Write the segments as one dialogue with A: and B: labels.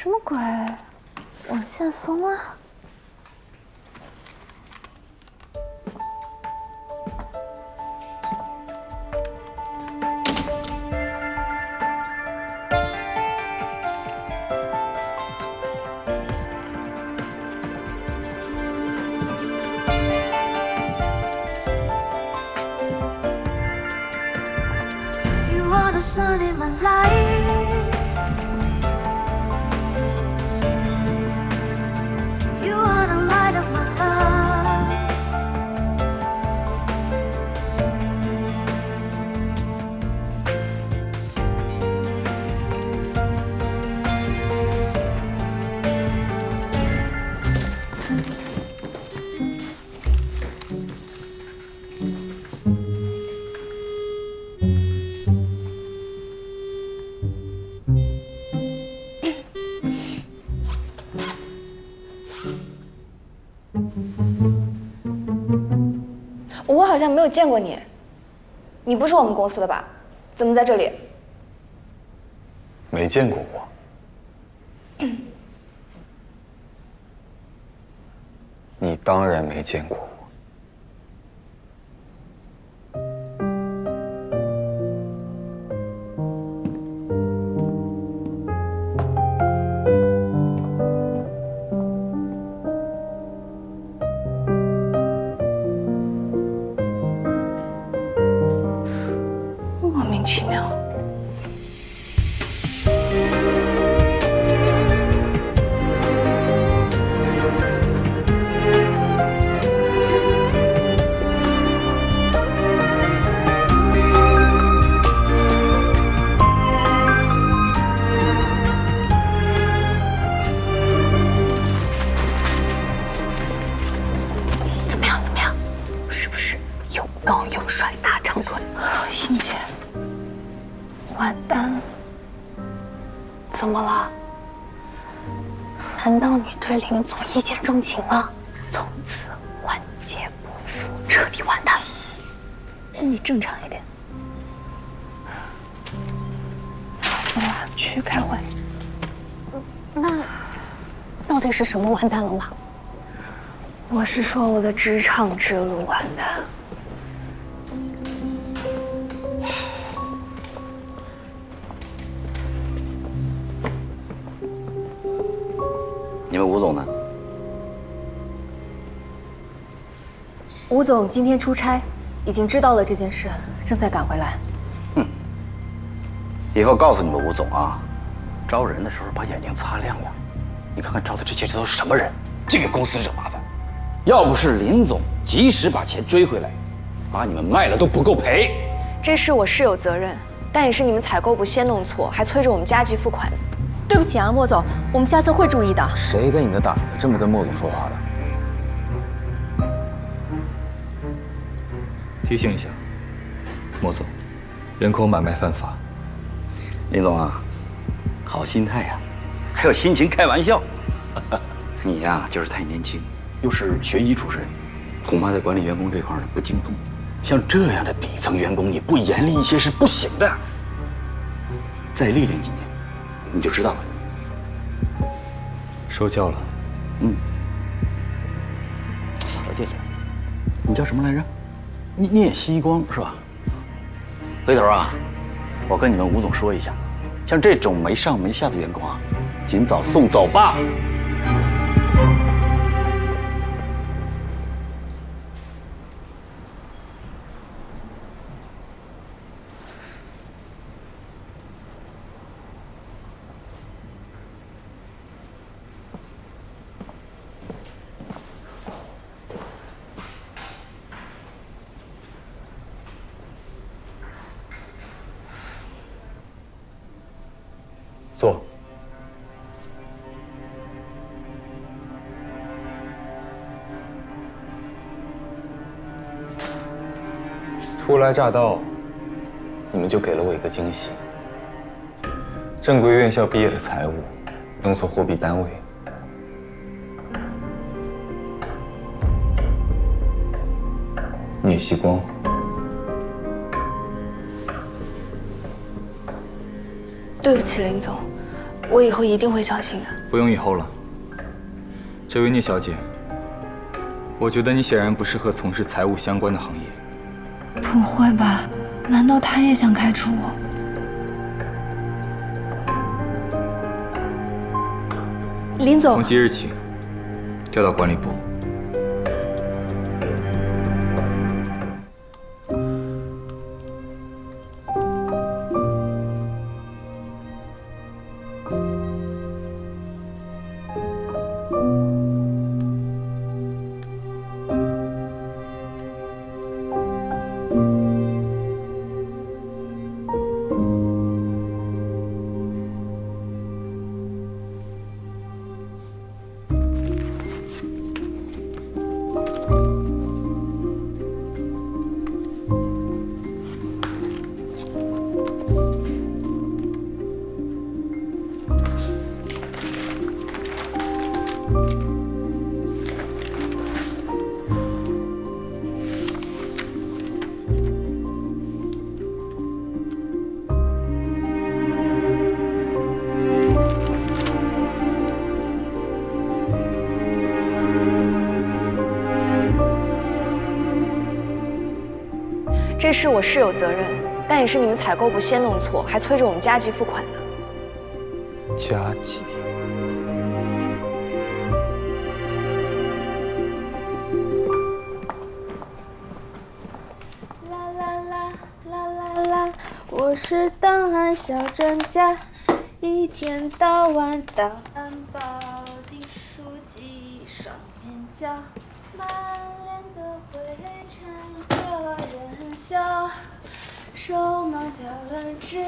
A: 什么鬼？网线松了。
B: The sun in my life, you are the light of my love.
A: 我好像没有见过你，你不是我们公司的吧？怎么在这里？
C: 没见过我。你当然没见过我。
A: 莫名其妙。怎么样？怎么样？是不是又高又帅大长腿？英姐。 完蛋了！怎么了？难道你对林总一见钟情了？从此万劫不复，彻底完蛋了？你正常一点。走了，去开会。那到底是什么完蛋了吗？我是说我的职场之路完蛋。
D: 你们吴总呢？
A: 吴总今天出差，已经知道了这件事，正在赶回来。
D: 以后告诉你们吴总啊，招人的时候把眼睛擦亮亮。你看看招的这些都是什么人？净给公司惹麻烦。要不是林总及时把钱追回来，把你们卖了都不够赔。
A: 这事我是有责任，但也是你们采购部先弄错，还催着我们加急付款。对不起啊，莫总，我们下次会注意的。
C: 谁给你的胆子这么跟莫总说话的？提醒一下，莫总，人口买卖犯法。
D: 林总啊，好心态呀，还有心情开玩笑。你呀，就是太年轻，又是学医出身，恐怕在管理员工这块呢不精通。像这样的底层员工，你不严厉一些是不行的。再历练几年，你就知道了。
C: 受教了。
D: 老弟弟，你叫什么来着？聂西光是吧？回头啊，我跟你们吴总说一下，像这种没上没下的员工啊，尽早送走吧。
C: 坐。初来乍到，你们就给了我一个惊喜。正规院校毕业的财务，弄错货币单位。聂西光。
A: 对不起，林总，我以后一定会小心的。
C: 不用以后了。这位聂小姐，我觉得你显然不适合从事财务相关的行业。
E: 不会吧？难道他也想开除我？
A: 林总，
C: 从即日起调到管理部。
A: 这事我是有责任，但也是你们采购部先弄错，还催着我们加急付款的。
C: 加急。
B: 啦啦啦啦啦啦，我是档案小专家，一天到晚档案包订书机双面胶，满脸的灰尘个人笑，手忙脚乱只有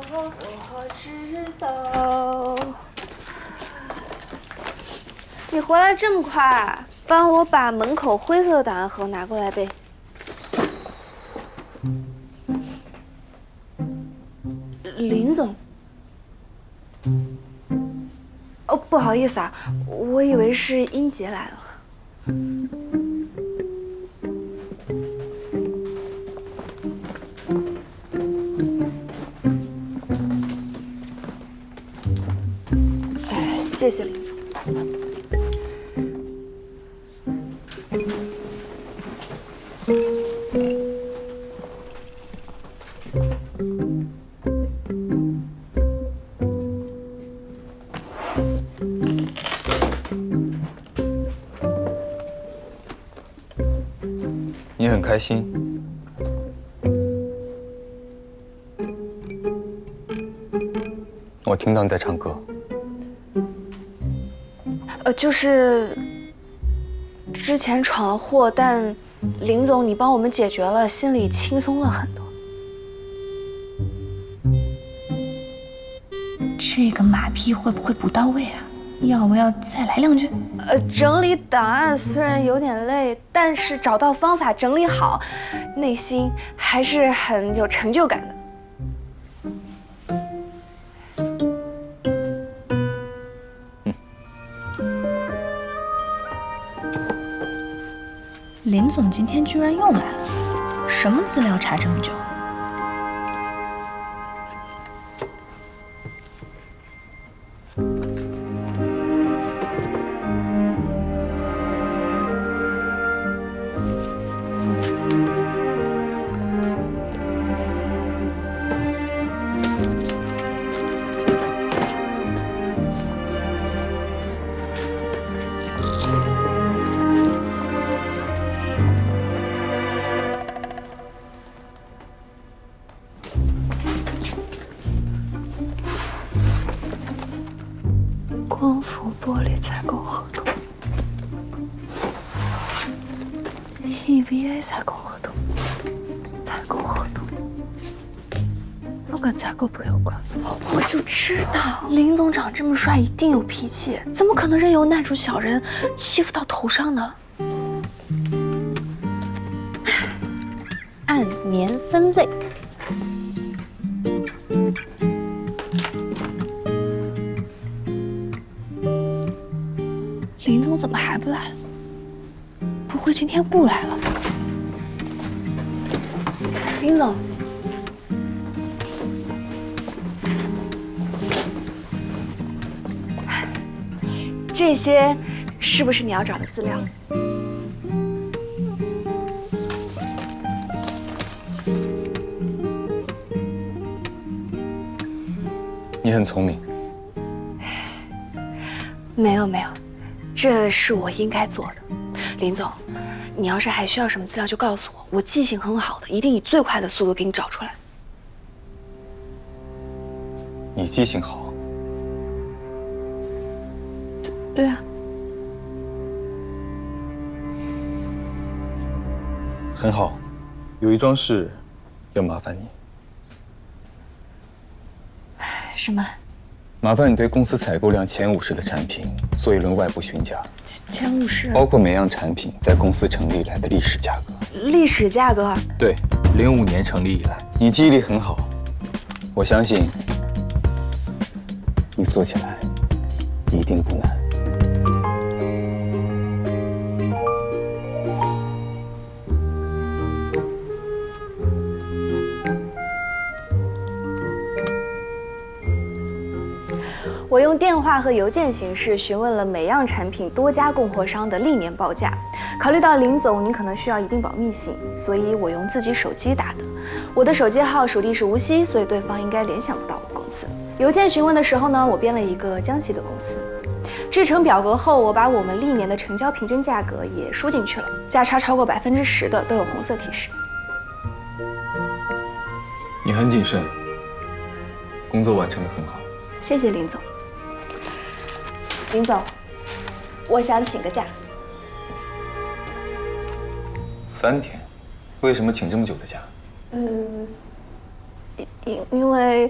B: 我知道。你回来这么快，帮我把门口灰色的档案盒拿过来呗。林总，哦，不好意思啊，我以为是英杰来了。哎，谢谢林总。
C: 你很开心？我听到你在唱歌。
A: 就是之前闯了祸，但林总你帮我们解决了，心里轻松了很多。
E: 这个马屁会不会不到位啊？要不要再来两句？
A: 整理档案虽然有点累，但是找到方法整理好，内心还是很有成就感的。
E: 林总今天居然又来了，什么资料查这么久？
A: 光伏玻璃采购合同 ，EVA 采购合同，采购合同，都跟采购部有关。我就知道林总长这么帅，一定有脾气，怎么可能任由男主小人欺负到头上呢？按年分类。林总怎么还不来？不会今天不来了？林总，这些是不是你要找的资料？
C: 你很聪明。
A: 没有，这是我应该做的。林总，你要是还需要什么资料就告诉我，我记性很好的，一定以最快的速度给你找出来。
C: 你记性好。
A: 对啊。
C: 很好，有一桩事要麻烦你。
A: 什么？
C: 麻烦你对公司采购量前50的产品做一轮外部询价，
A: 前50，
C: 包括每样产品在公司成立以来的历史价格。
A: 历史价格？
C: 对，05年成立以来。你记忆力很好，我相信你做起来一定不难。
B: 我用电话和邮件形式询问了每样产品多家供货商的历年报价。考虑到林总您可能需要一定保密性，所以我用自己手机打的。我的手机号属地是无锡，所以对方应该联想不到我们公司。邮件询问的时候呢，我编了一个江西的公司。制成表格后，我把我们历年的成交平均价格也输进去了，价差超过10%的都有红色提示。
C: 你很谨慎，工作完成得很好。
B: 谢谢林总。林总，我想请个假。
C: 3天，为什么请这么久的假？
B: 因为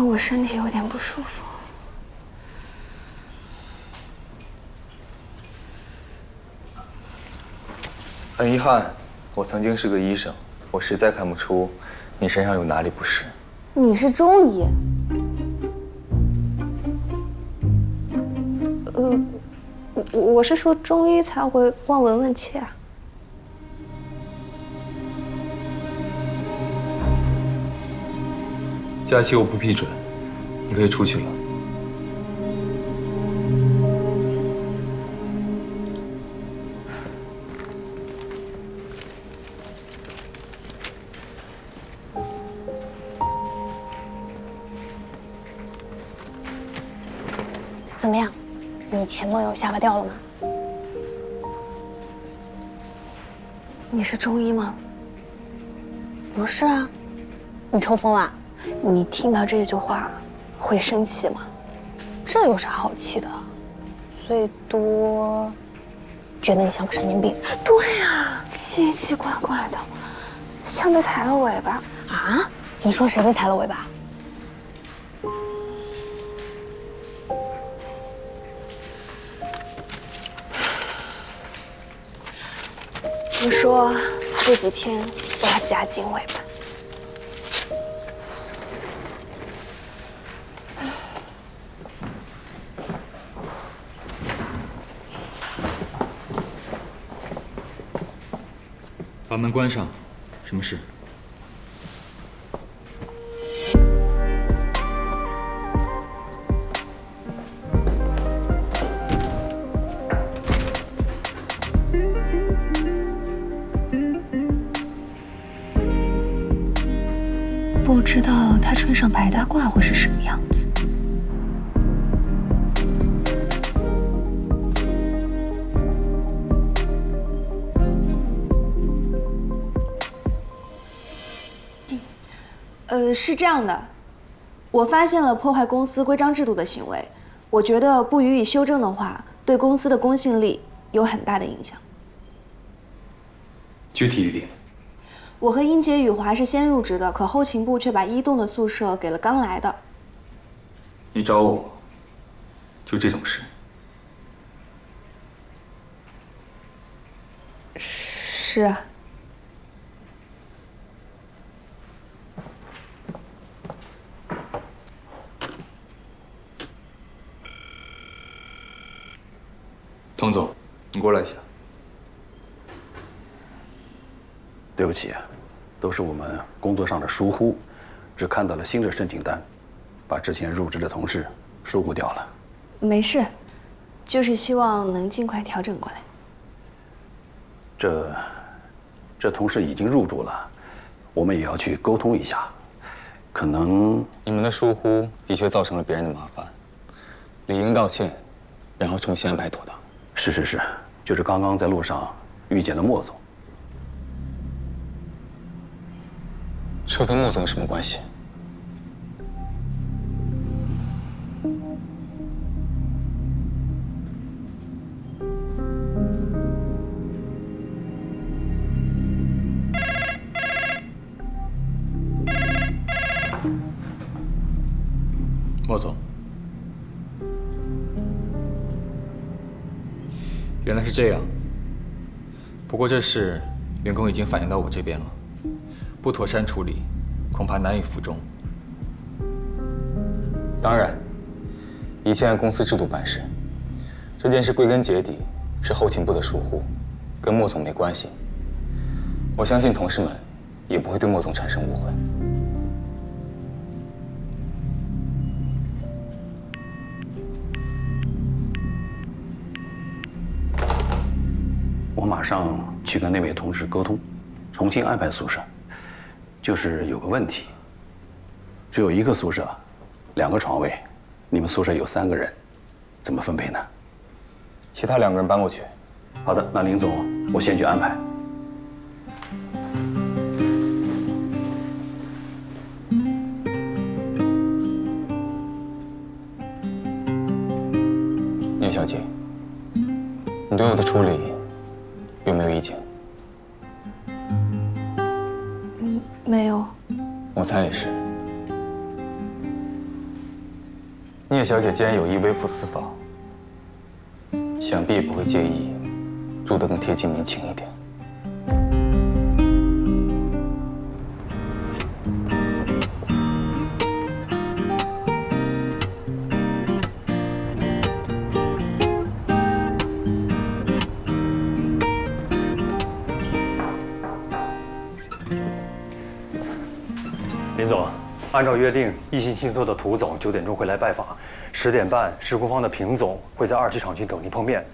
B: 我身体有点不舒服。
C: 很遗憾，我曾经是个医生，我实在看不出你身上有哪里不适。
B: 你是中医？我是说中医才会望闻问切啊。
C: 假期我不批准，你可以出去了。
F: 怎么样？你前男友下巴掉了吗？
A: 你是中医吗？
F: 不是啊，你抽风啊？
A: 你听到这句话会生气吗？
F: 这有啥好气的？最多觉得你像个神经病。
A: 对啊，奇奇怪怪的，像被踩了尾巴
F: 啊？你说谁被踩了尾巴？
A: 我说这几天我要夹紧尾巴。
C: 把门关上，什么事？
E: 不知道他穿上白大褂会是什么样子。
B: 是这样的，我发现了破坏公司规章制度的行为，我觉得不予以修正的话，对公司的公信力有很大的影响。
C: 具体一点。
B: 我和英杰、雨华是先入职的，可后勤部却把1栋的宿舍给了刚来的。
C: 你找我，就这种事？
B: 是啊。
C: 童总，你过来一下。
G: 对不起，都是我们工作上的疏忽，只看到了新的申请单，把之前入职的同事疏忽掉了。
A: 没事，就是希望能尽快调整过来。
G: 这同事已经入住了，我们也要去沟通一下。可能
C: 你们的疏忽的确造成了别人的麻烦，理应道歉，然后重新安排妥当。
G: 是，就是刚刚在路上遇见了莫总。
C: 这跟莫总有什么关系？莫总，原来是这样。不过这事员工已经反映到我这边了，不妥善处理，恐怕难以服众。当然，一切按公司制度办事。这件事归根结底是后勤部的疏忽，跟莫总没关系。我相信同事们也不会对莫总产生误会。
G: 我马上去跟那位同事沟通，重新安排宿舍。就是有个问题，只有一个宿舍，2个床位，你们宿舍有3个人，怎么分配呢？
C: 其他2个人搬过去。
G: 好的，那林总，我先去安排。
C: 聂小姐，你对我的处理有没有意见？
A: 没有。
C: 我猜也是。聂小姐既然有意微服私访，想必也不会介意住得更贴近民情一点。
G: 林总，按照约定，一心信托的涂总9点钟会来拜访，10点半，施工方的平总会在2期厂区等您碰面。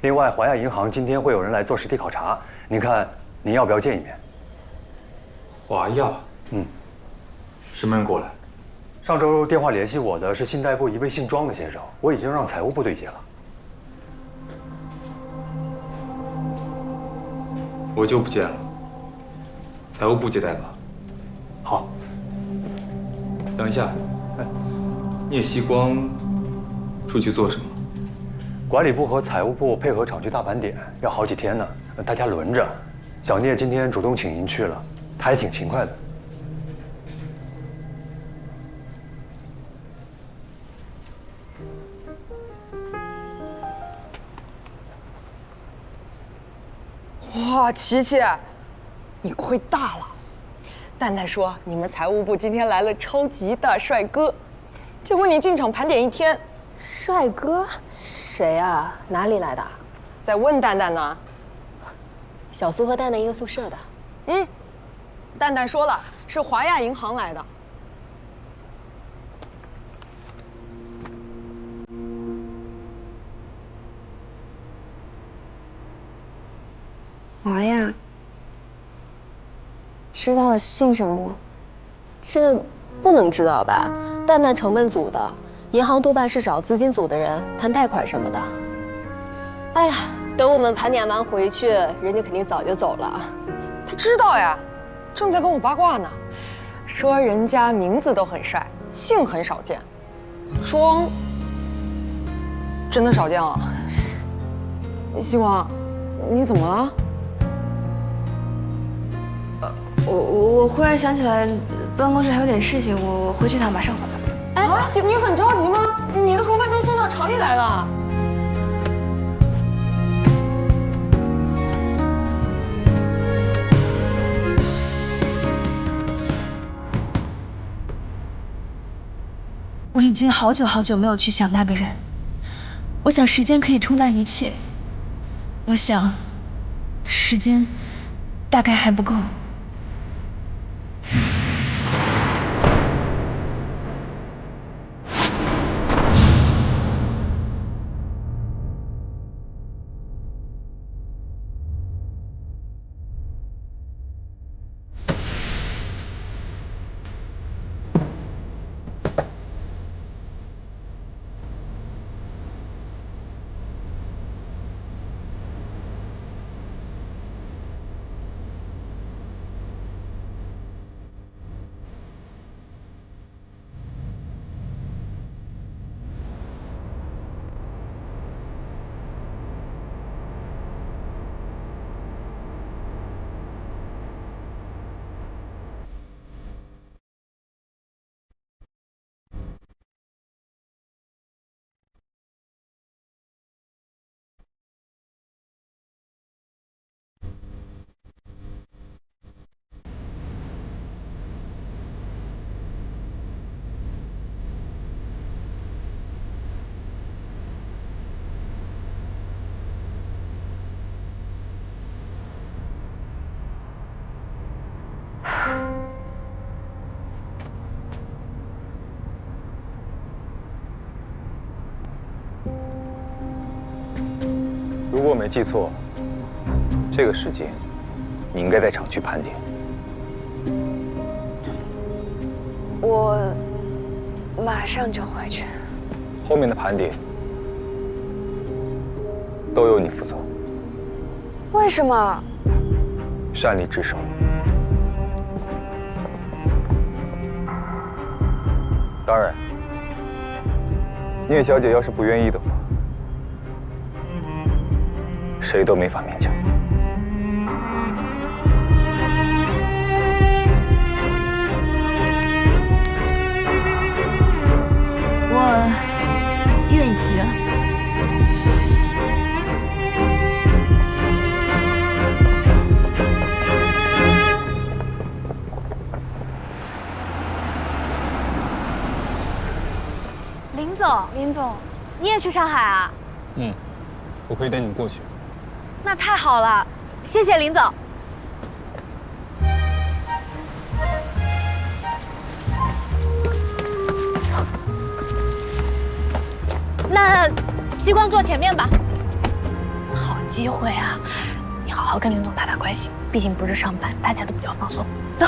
G: 另外，华亚银行今天会有人来做实地考察，您看您要不要见一面？
C: 华亚，什么人过来？
G: 上周电话联系我的是信贷部一位姓庄的先生，我已经让财务部对接了。
C: 我就不见了，财务部接待吧。
G: 好。
C: 等一下，聂希光出去做什么？
G: 管理部和财务部配合厂区大盘点，要好几天呢，大家轮着。小聂今天主动请您去了，他还挺勤快的。
H: 哇，琪琪，你亏大了！蛋蛋说你们财务部今天来了超级大帅哥，结果你进厂盘点1天，
F: 帅哥？谁啊？哪里来的？
H: 在问蛋蛋呢。
F: 小苏和蛋蛋一个宿舍的。
H: 蛋蛋说了是华亚银行来的。
A: 华亚，知道姓什么吗？
F: 这不能知道吧？蛋蛋成本组的，银行多半是找资金组的人谈贷款什么的。哎呀，等我们盘点完回去，人家肯定早就走了。
H: 他知道呀，正在跟我八卦呢，说人家名字都很帅，姓很少见。庄，真的少见啊。希光，你怎么了？
A: 我忽然想起来，办公室还有点事情，我回去一趟，马上回来。
H: 哎，你很着急吗？你的盒饭都送到厂里来了。
E: 我已经好久没有去想那个人，我想时间可以冲淡一切，我想时间大概还不够。
C: 如果我没记错，这个时间你应该在厂区盘点。
A: 我马上就回去。
C: 后面的盘点都由你负责。
A: 为什么？
C: 擅离职守。当然，聂小姐要是不愿意的话，谁都没法勉强。
E: 我越级了。
A: 林总，你也去上海啊？
I: 嗯，我可以带你们过去。
A: 那太好了，谢谢林总。走。那西光坐前面吧。好机会啊！你好好跟林总打打关系，毕竟不是上班，大家都比较放松。走，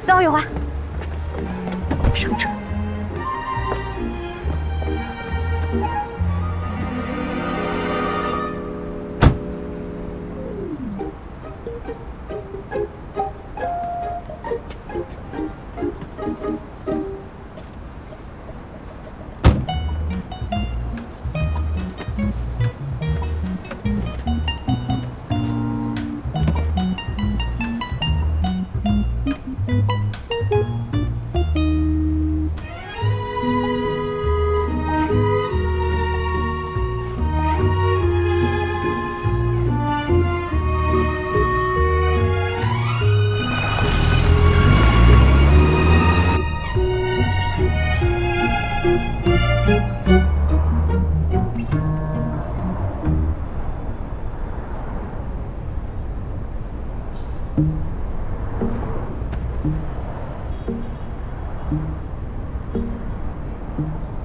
A: 走，雨华，上车。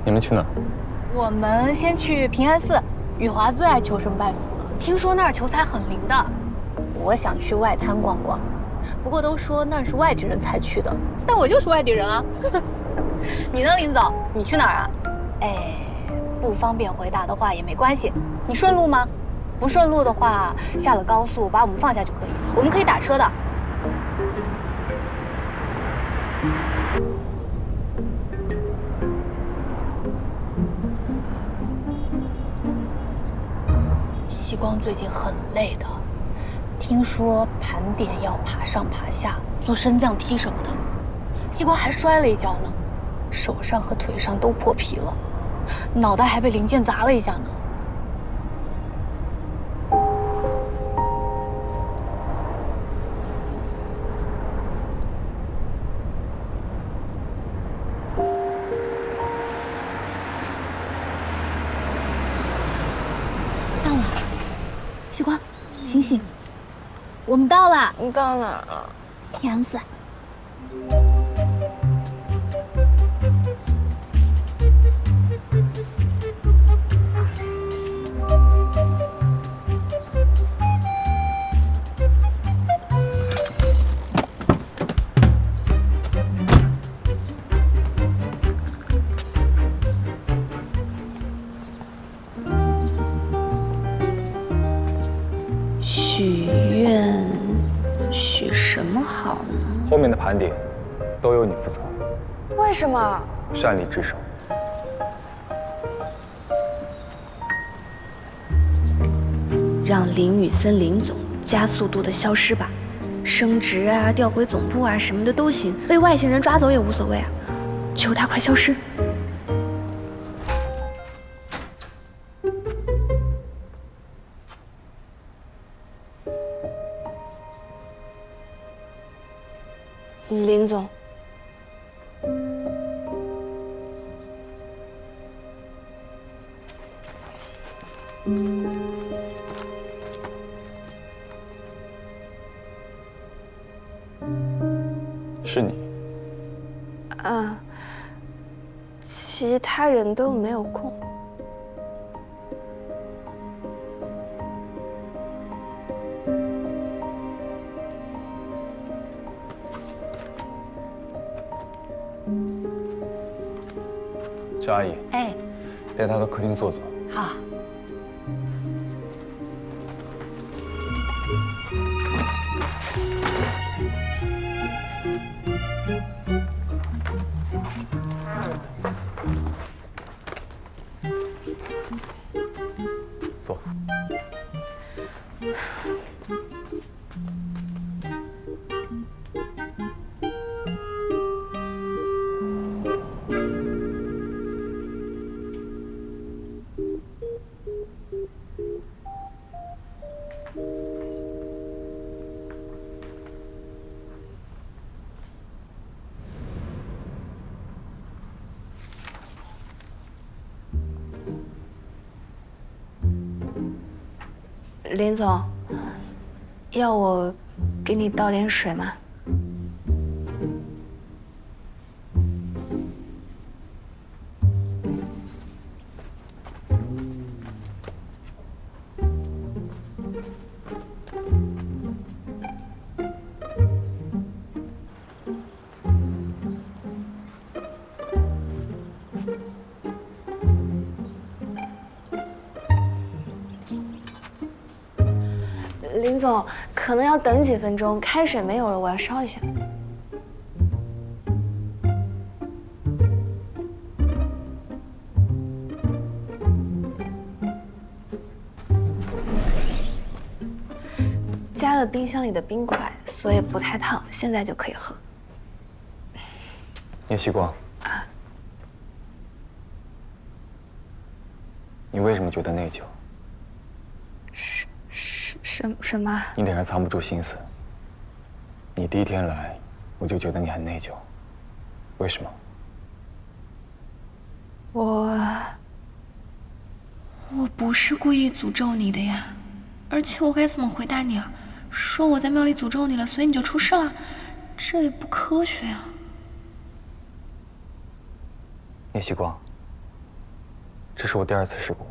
C: 你们去哪儿？
A: 我们先去平安寺，雨华最爱求神拜佛了，听说那儿求财很灵的。我想去外滩逛逛，不过都说那是外地人才去的，但我就是外地人啊。你呢，林总？你去哪儿啊？哎，不方便回答的话也没关系。你顺路吗？不顺路的话，下了高速把我们放下就可以，我们可以打车的。西光最近很累的，听说盘点要爬上爬下，做升降梯什么的。西光还摔了一跤呢，手上和腿上都破皮了，脑袋还被零件砸了一下呢。西瓜，醒醒！我们到了。
B: 你到哪儿了？
A: 平安寺。许愿，许什么好呢？
C: 后面的盘点都由你负责。
A: 为什么？
C: 擅离职守。
A: 让林雨森林总加速度的消失吧，升职啊、调回总部啊什么的都行，被外星人抓走也无所谓啊，求他快消失。林总，
C: 是你。
B: 啊，其他人都没有空。
C: 赵阿姨，
A: 哎，
C: 带她到客厅坐坐。
A: 好。
C: 坐。
A: 林总，要我给你倒点水吗？林总，可能要等几分钟，开水没有了，我要烧一下。加了冰箱里的冰块，所以不太烫，现在就可以喝。
C: 聂希光，你为什么觉得内疚？
A: 什么？
C: 你脸上藏不住心思。你第一天来，我就觉得你很内疚。为什么？
A: 我不是故意诅咒你的呀，而且我该怎么回答你啊？说我在庙里诅咒你了，所以你就出事了，这也不科学啊。
C: 聂希光，这是我第2次事故。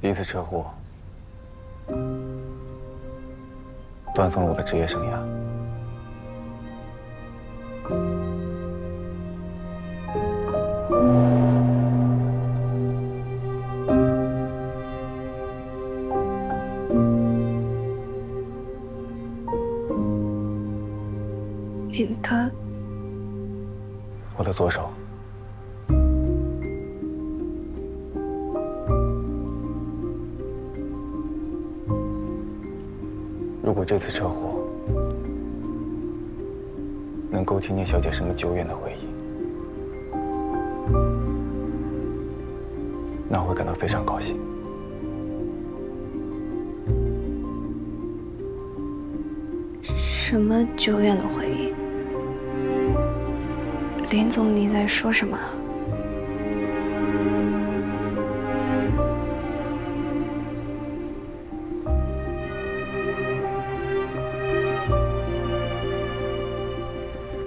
C: 第1次车祸断送了我的职业生涯。
A: 你的？
C: 我的左手。如果这次车祸能勾起聂小姐什么久远的回忆，那我会感到非常高兴。
A: 什么久远的回忆？林总，你在说什么？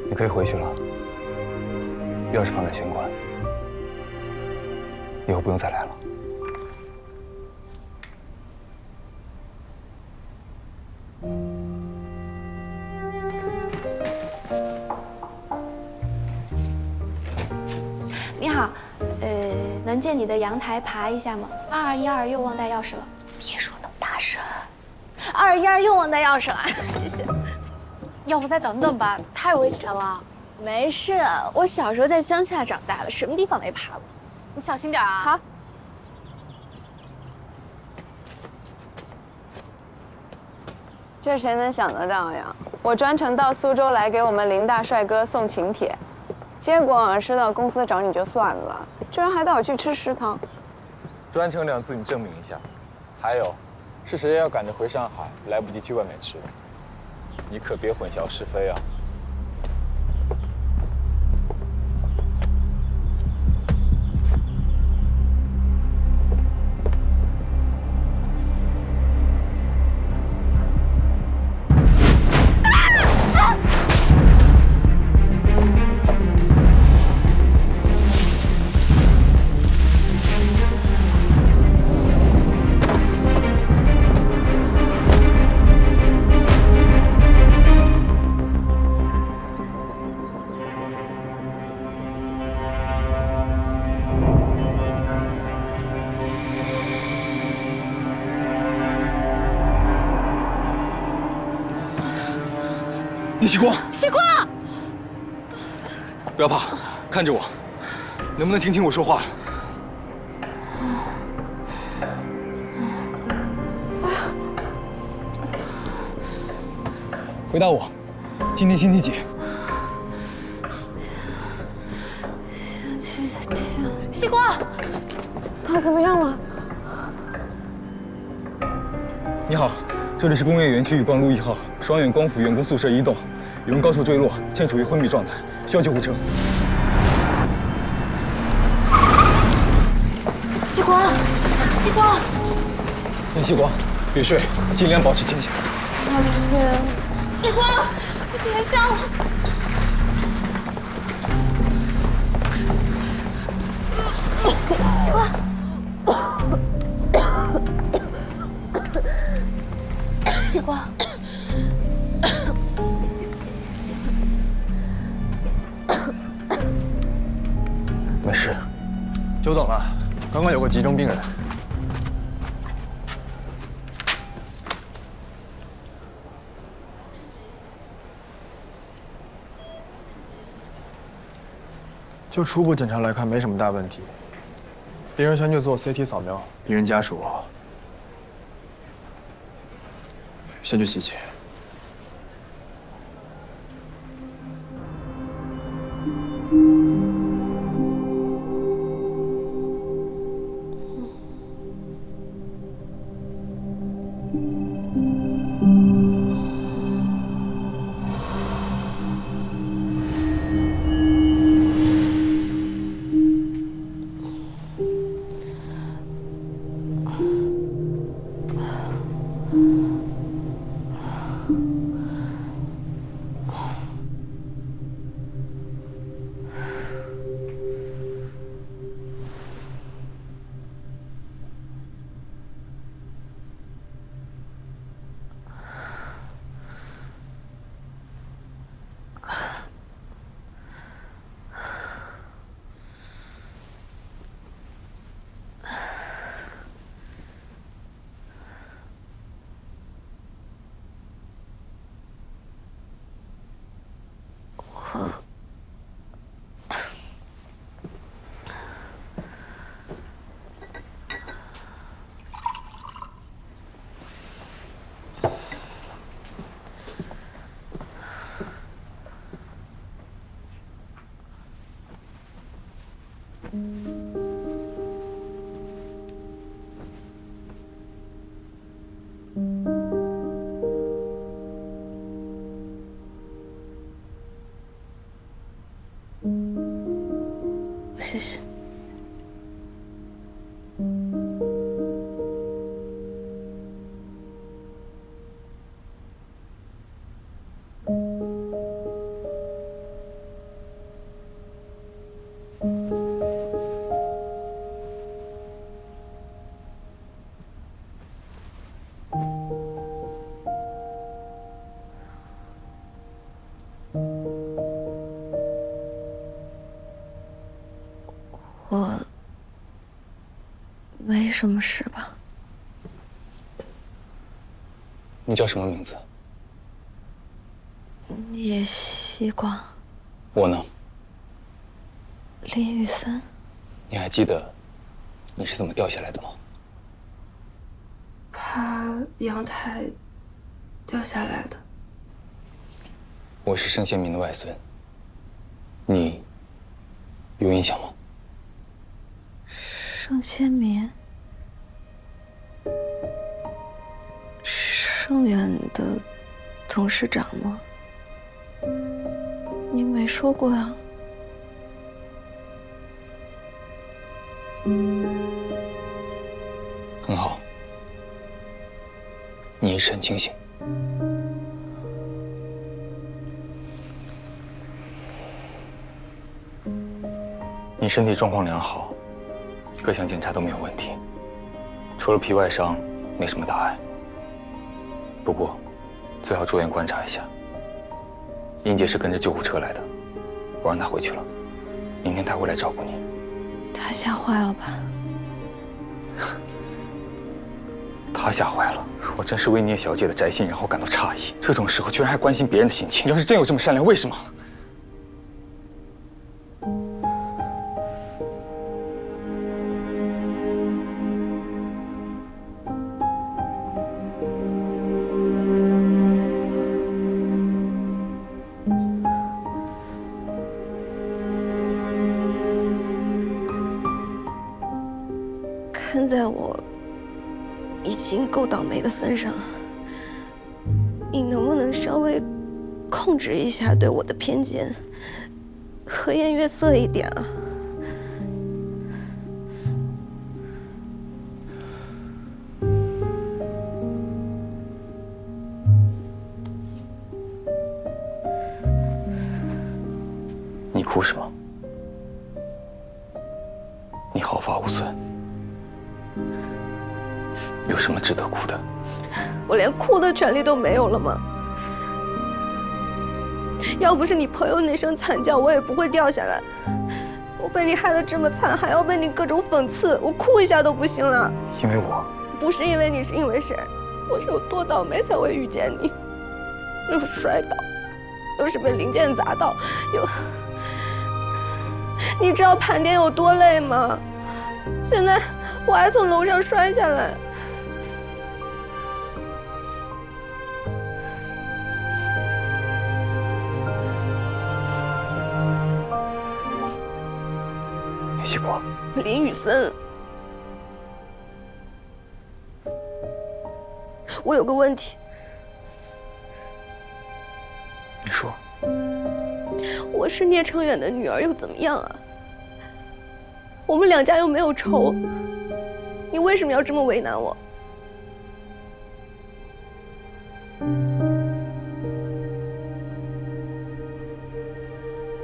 C: 你可以回去了，钥匙放在玄关，以后不用再来了。
A: 你好，能借你的阳台爬一下吗？2212又忘带钥匙了。别说那么大声。2212又忘带钥匙了，谢谢。
B: 要不再等等吧，太危险了。
A: 没事，我小时候在乡下长大的，什么地方没爬过？
B: 你小心点啊。
A: 好。
J: 这谁能想得到呀？我专程到苏州来给我们林大帅哥送请帖，结果收到公司找你就算了，居然还带我去吃食堂。
I: 专程2字你证明一下。还有，是谁要赶着回上海，来不及去外面吃？你可别混淆是非啊！叶曦光，
A: 曦光，
I: 不要怕，看着我，能不能听听我说话？回答我，今天星期几？
A: 星期天。
J: 曦光，他怎么样了？
I: 你好，这里是工业园区宇光路1号双远光伏员工宿舍1栋，有人高处坠落，现处于昏迷状态，需要救护车。
A: 曦光，曦光，
I: 叶曦光，别睡，尽量保持清醒。
A: 曦光，你别笑了。曦光，曦光，
I: 没事。久等了，刚刚有个急症病人。就初步检查来看，没什么大问题。病人先去做 CT 扫描，病人家属先去洗洗。
A: 谢谢。我没什么事吧？
C: 你叫什么名字？
A: 叶曦光，
C: 我呢？
A: 林雨森。
C: 你还记得你是怎么掉下来的吗？
A: 爬阳台掉下来的。
C: 我是盛先民的外孙，你有印象吗？
A: 盛先民，盛远的董事长吗？你没说过呀。
C: 很好，你意识很清醒。你身体状况良好，各项检查都没有问题，除了皮外伤，没什么大碍。不过，最好住院观察一下。英姐是跟着救护车来的，我让她回去了，明天她会来照顾你。
A: 他吓坏了吧？
C: 他吓坏了。我真是为聂小姐的宅心仁厚感到诧异，这种时候居然还关心别人的心情。要是真有这么善良，为什么？
A: 看在我已经够倒霉的份上，你能不能稍微控制一下对我的偏见，和颜悦色一点啊？
C: 你哭什么？你毫发无损，有什么值得哭的？
A: 我连哭的权利都没有了吗？要不是你朋友那声惨叫，我也不会掉下来。我被你害得这么惨，还要被你各种讽刺，我哭一下都不行了。
C: 因为我
A: 不是因为你，是因为谁？我是有多倒霉才会遇见你？又是摔倒，又是被零件砸到，又……你知道盘点有多累吗？现在我还从楼上摔下来。
C: 聂西国，
A: 林雨森，我有个问题。
C: 你说。
A: 我是聂成远的女儿又怎么样啊？我们两家又没有仇，你为什么要这么为难我？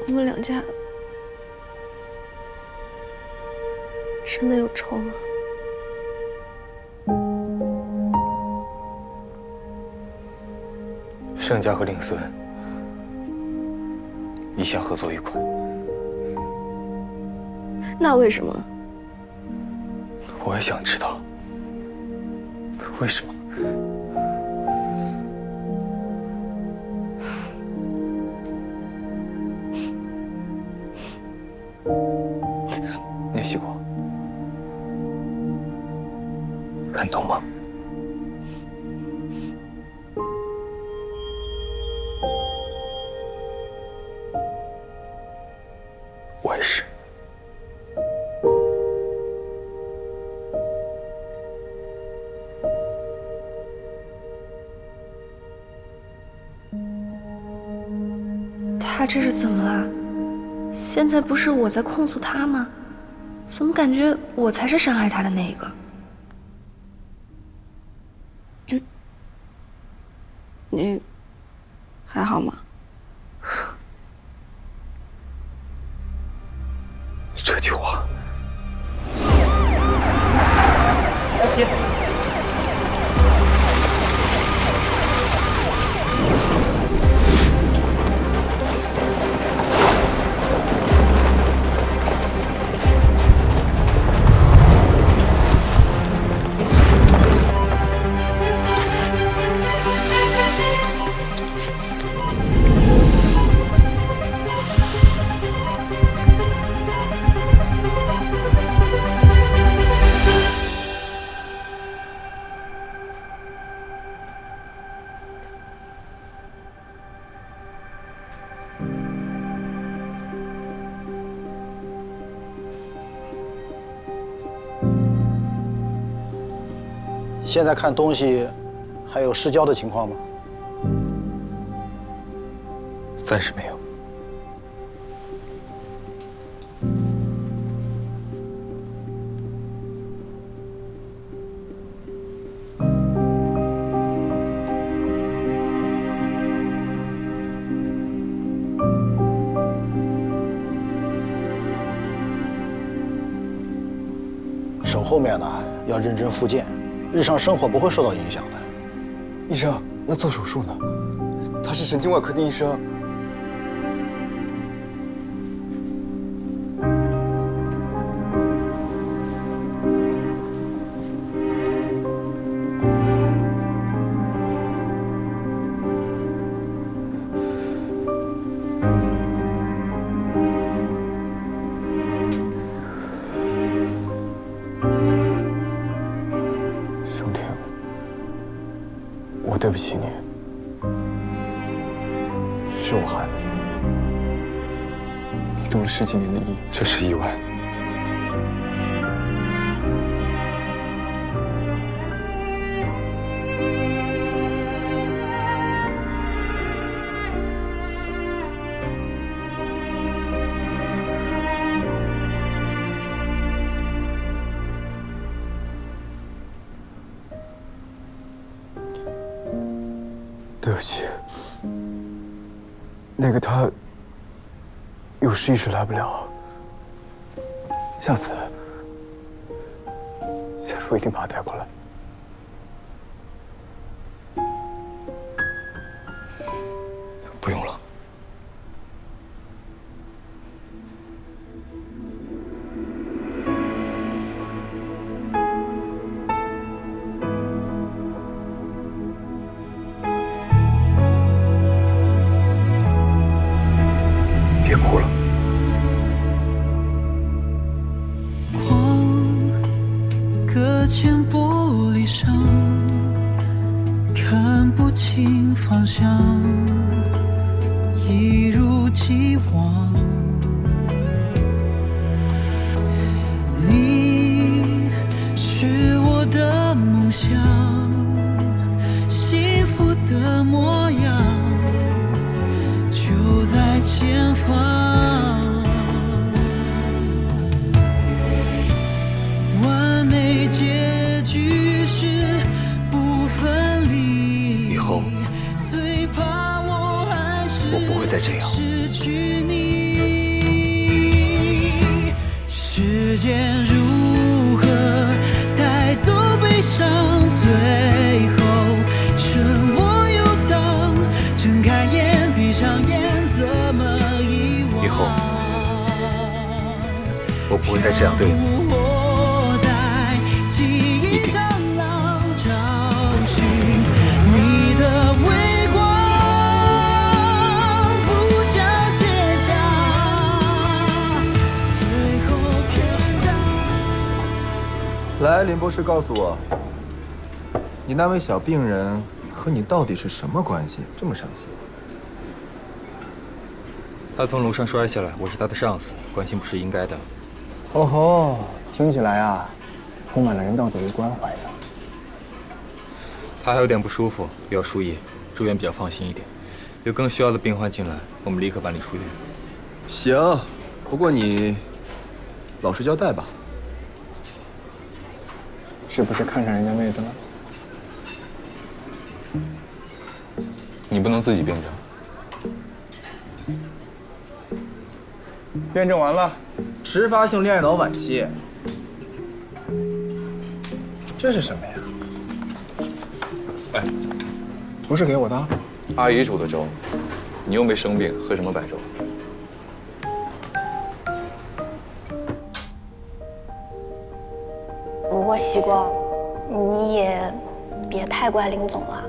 A: 我们两家真的有仇吗？
C: 盛家和令孙一向合作愉快。
A: 那为什么？
C: 我也想知道，为什么？聂西国，感动吗？我也是。
A: 他这是怎么了？现在不是我在控诉他吗？怎么感觉我才是伤害他的那一个？你还好吗？
C: 这句话。
K: 现在看东西还有失焦的情况吗？
C: 暂时没有。
K: 手后面呢要认真复健。日常生活不会受到影响的。
I: 医生，那做手术呢？他是神经外科的医生。钟庭，我对不起你，是我害了你。你读了10几年的医，这是意外。对不起，那个他有事一时来不了，下次我一定把他带过来。不用了。别哭了。
L: 搁浅玻璃上，看不清方向，一如既往。你是我的梦想，幸福的模样就在前方。完美结局是不分离。
I: 以后
L: 最怕我还是
I: 我不会再这样。
L: 失去你，时间如何带走悲伤？最后剩我游荡，睁开眼闭上眼，怎么遗忘？
I: 以后我不会再这样对你。一定。
L: 找寻你的微光，不想写下最后篇章。
M: 来，林博士，告诉我，你那位小病人和你到底是什么关系？这么伤心？
I: 他从楼上摔下来，我是他的上司，关心不是应该的。
N: 哦吼，听起来啊，充满了人道主义关怀的。
I: 他还有点不舒服，要输液，住院比较放心一点。有更需要的病患进来，我们立刻办理输院。
M: 行，不过你老实交代吧。
N: 是不是看上人家妹子了？
C: 你不能自己辩证。
N: 辩证完了，
M: 迟发性恋爱脑晚期。
N: 这是什么呀？
C: 哎，
N: 不是给我的。
C: 阿姨煮的粥，你又没生病，喝什么白粥？
A: 不过西光，你也别太怪林总了。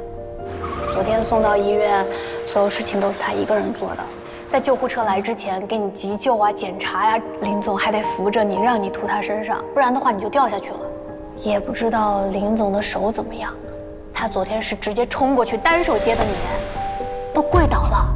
A: 昨天送到医院，所有事情都是他一个人做的。在救护车来之前，给你急救啊、检查呀，林总还得扶着你，让你吐他身上，不然的话你就掉下去了。也不知道林总的手怎么样，他昨天是直接冲过去单手接的你，都跪倒了。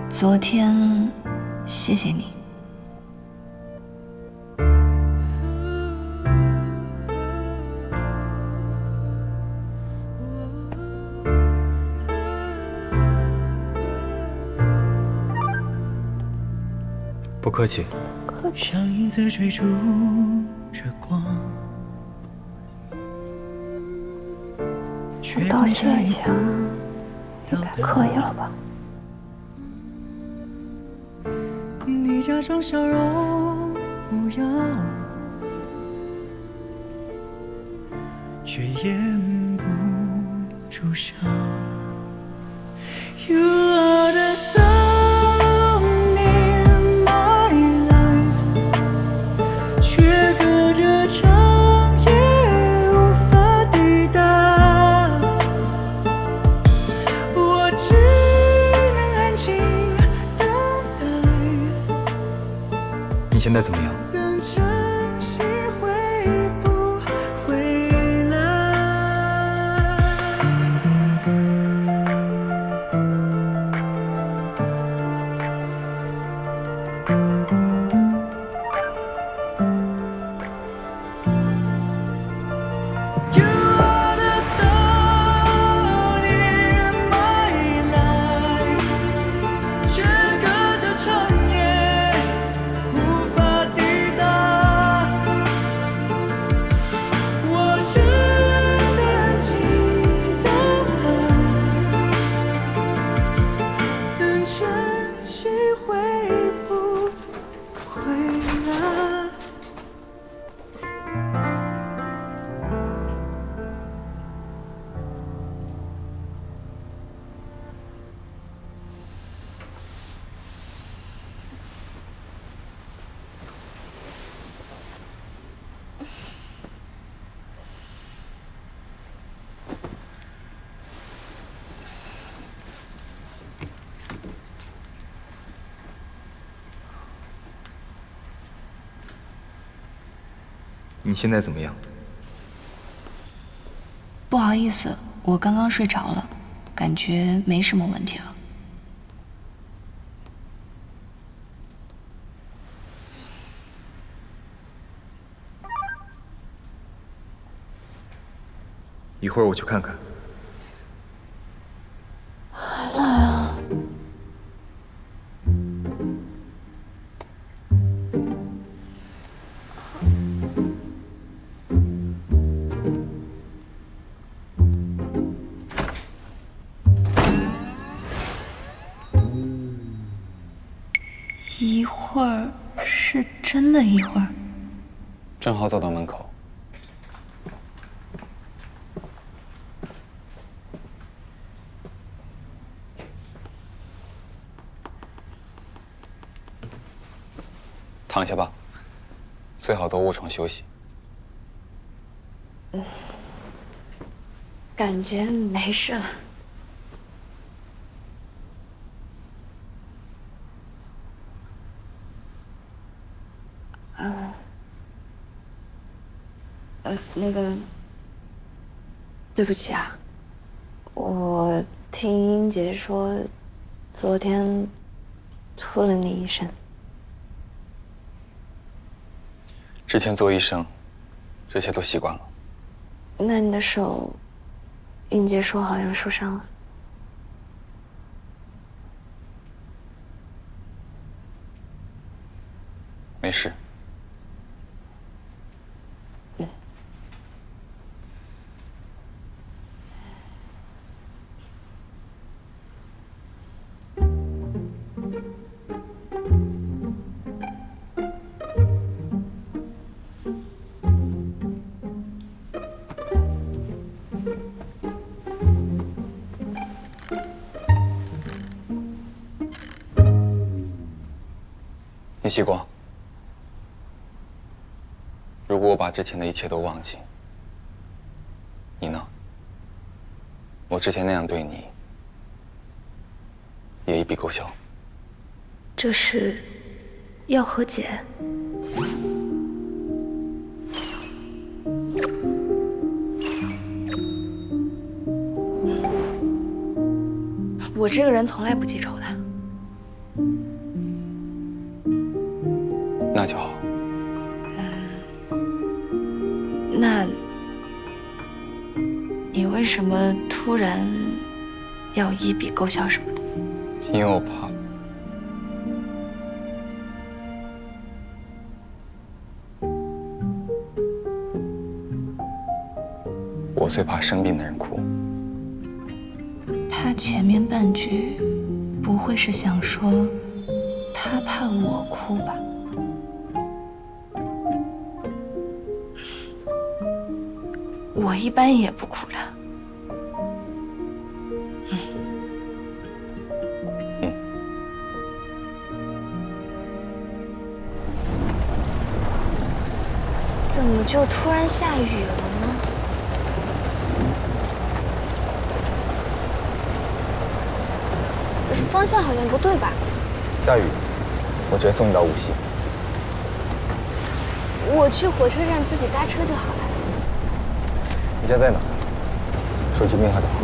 E: 昨天，谢谢你。
C: 不客气。
L: 像影子追逐着光，
A: 你道谢一下，也太刻意了吧？
L: 你假装笑容无恙，却掩不住伤。You are the sun in my life， 却隔着长夜无法抵达。我只能安静等待。
C: 你现在怎么样？
L: 等晨曦会不回来？
C: 你现在怎么样？
E: 不好意思，我刚刚睡着了，感觉没什么问题了。
C: 一会儿我去看看。
A: 还来啊？
E: 一会儿是真的一会儿。
C: 正好走到门口。躺下吧，最好都卧床休息。
A: 感觉没事了。那个，对不起啊，我听英杰说，昨天吐了你一身。
C: 之前做医生，这些都习惯了。
A: 那你的手，英杰说好像受伤了。
C: 没事。聂希光，如果我把之前的一切都忘记，你呢？我之前那样对你，也一笔勾销。
A: 这是要和解？我这个人从来不记仇的。
C: 那就好。
A: 那你为什么突然要一笔勾销什么的？
C: 因为我怕我最怕生病的人哭。
E: 他前面半句不会是想说他怕我哭吧？我一般也不哭的。
A: 怎么就突然下雨了呢？方向好像不对吧？
C: 下雨，我直接送你到无锡。
A: 我去火车站自己搭车就好了。
C: 你家在哪？手机没法导航。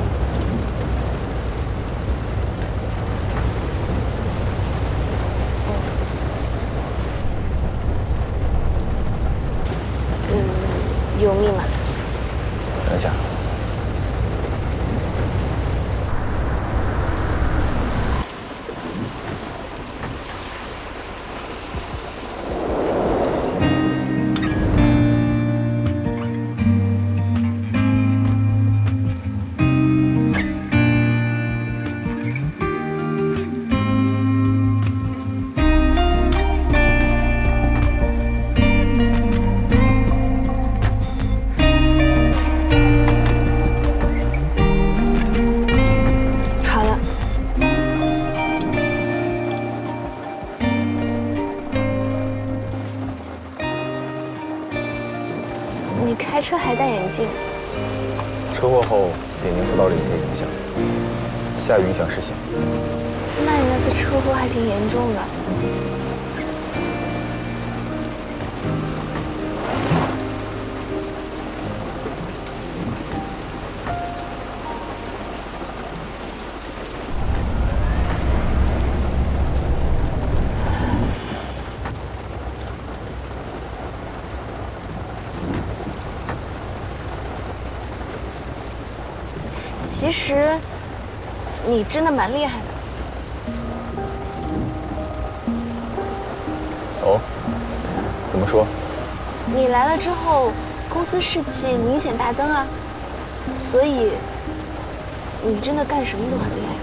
A: 有密码。
C: 等一下。
A: 你开车还戴眼镜？
C: 车祸后眼睛受到了一些影响，下雨影响视线。
A: 那你那次车祸还挺严重的。其实，你真的蛮厉害的。
C: 哦，怎么说？
A: 你来了之后，公司士气明显大增啊，所以你真的干什么都很厉害。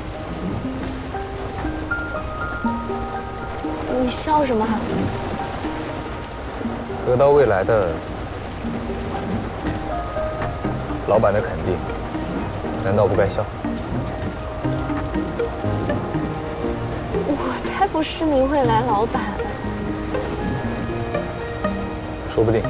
A: 你笑什么？
C: 得到未来的老板的肯定。难道不该笑？
A: 我才不是你未来老板。
C: 说不定。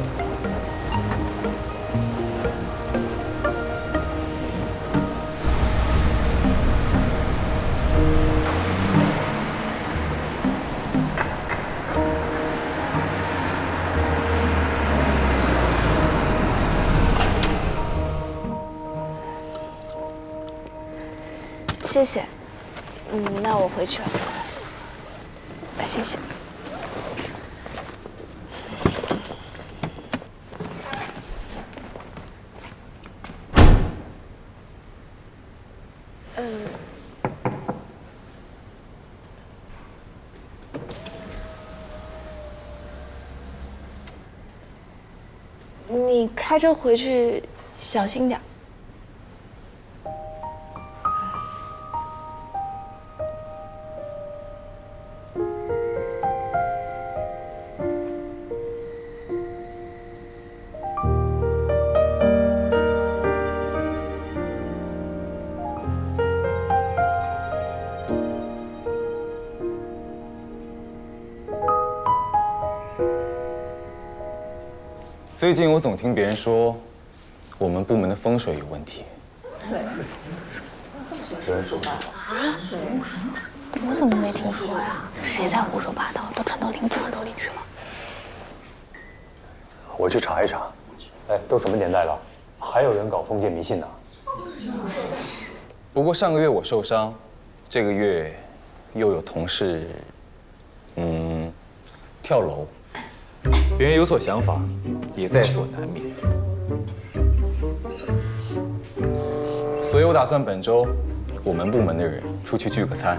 A: 谢谢，那我回去了。谢谢。你开车回去小心点。
C: 最近我总听别人说，我们部门的风水有问题。有人说
A: 啊？我怎么没听说呀？谁在胡说八道？都传到林总耳朵里去了。
G: 我去查一查。哎，都什么年代了，还有人搞封建迷信呢？
C: 不过上个月我受伤，这个月又有同事，跳楼。别人有所想法，也在所难免。所以我打算本周我们部门的人出去聚个餐，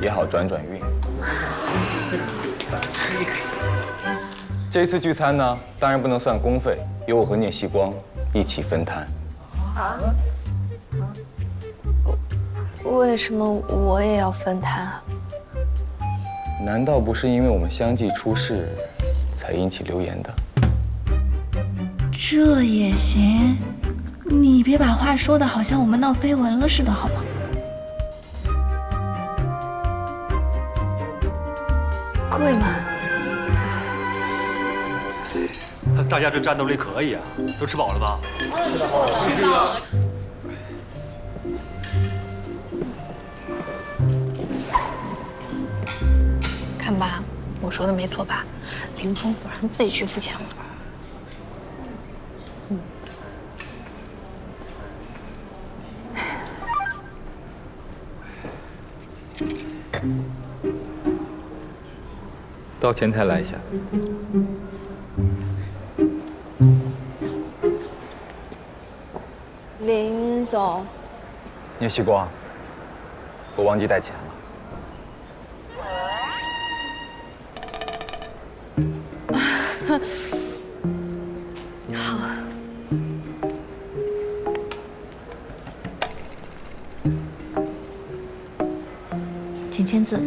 C: 也好转转运。这一次聚餐呢，当然不能算公费，由我和聂希光一起分摊。
A: 为什么我也要分摊啊？
C: 难道不是因为我们相继出事，才引起流言的？
E: 这也行？你别把话说的好像我们闹绯闻了似的，好吗？
A: 贵吗？
G: 大家这战斗力可以啊，都吃饱了吧？
A: 吃饱了。
O: 看吧，我说的没错吧？林峰果然自己去付钱了。
C: 到前台来一下。
A: 林总，
C: 聂旭光，我忘记带钱了。
A: 好。请签字。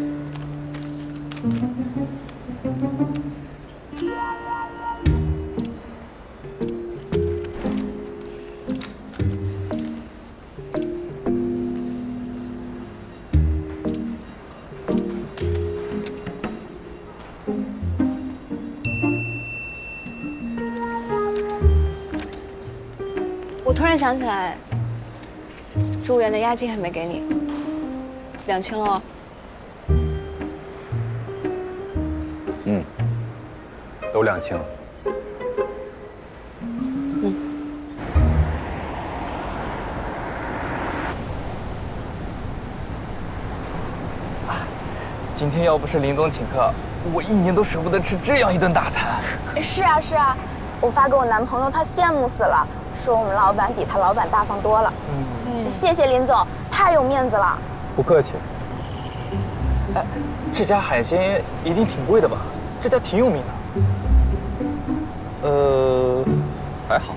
F: 我突然想起来，植物园的押金还没给你，2清了。
C: 嗯，都2清了。
N: 今天要不是林总请客，我1年都舍不得吃这样一顿大餐。
B: 是啊是啊，我发给我男朋友，他羡慕死了，说我们老板比他老板大方多了。谢谢林总，太有面子了。
I: 不客气。
N: 哎，这家海鲜一定挺贵的吧？这家挺有名的。
C: 还好。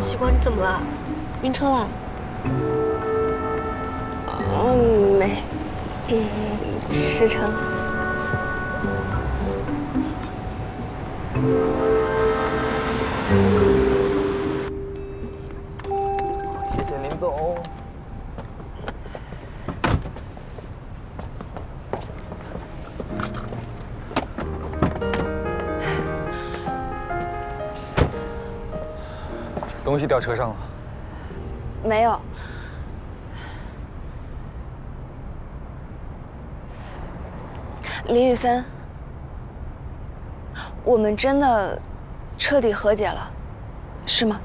O: 西瓜，你怎么了？晕车了？
A: 没，吃撑。
N: 谢谢林总。
C: 东西掉车上了。
F: 没有。林雨森，我们真的彻底和解了，是吗？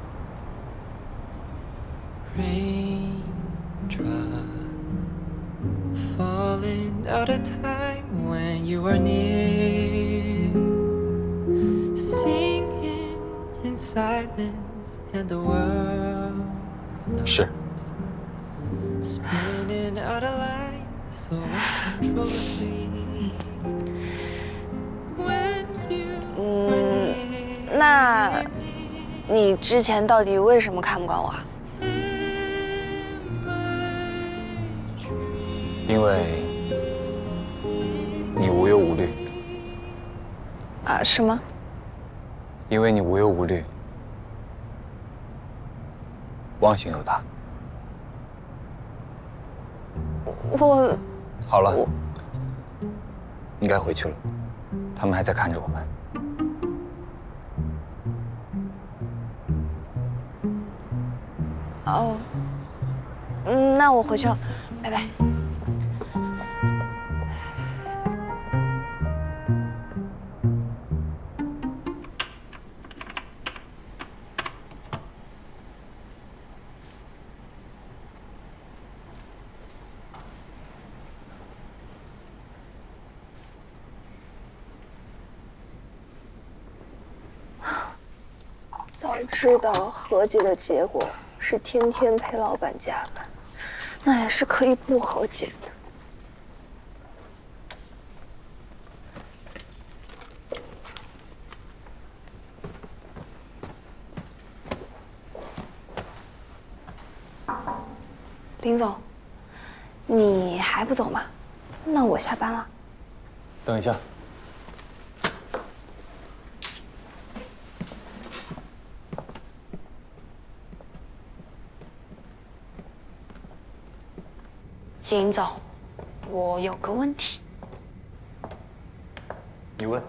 L: Falling out of time when you are near, singing in silence and the world stops. Spinning out of line so uncontrollably. When you were near.
F: 那你之前到底为什么看不惯我啊？
C: 因为你无忧无虑
F: 啊？是吗？
C: 因为你无忧无虑，忘性又大。
F: 我
C: 好了，你该回去了，他们还在看着我们。
F: 哦，那我回去了，拜拜。 早知道和解的结果是天天陪老板加班，那也是可以不和解的。
A: 林总，你还不走吗？那我下班了。
C: 等一下。
A: 林总，我有个问题。
C: 你问。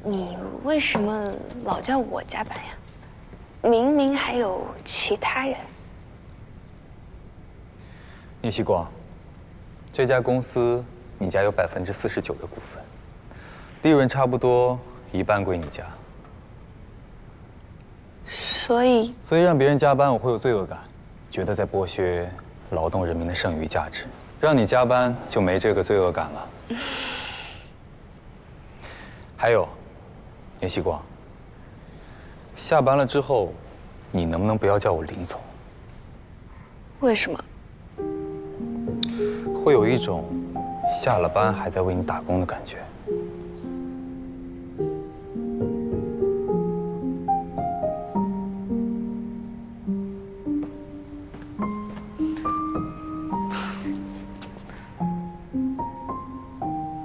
A: 你为什么老叫我加班呀？明明还有其他人。
C: 聂希光，这家公司你家有49%的股份，利润差不多一半归你家。
A: 所以
C: 让别人加班，我会有罪恶感，觉得在剥削劳动人民的剩余价值。让你加班就没这个罪恶感了。还有，聂希光，下班了之后，你能不能不要叫我林总？
A: 为什么？
C: 会有一种下了班还在为你打工的感觉。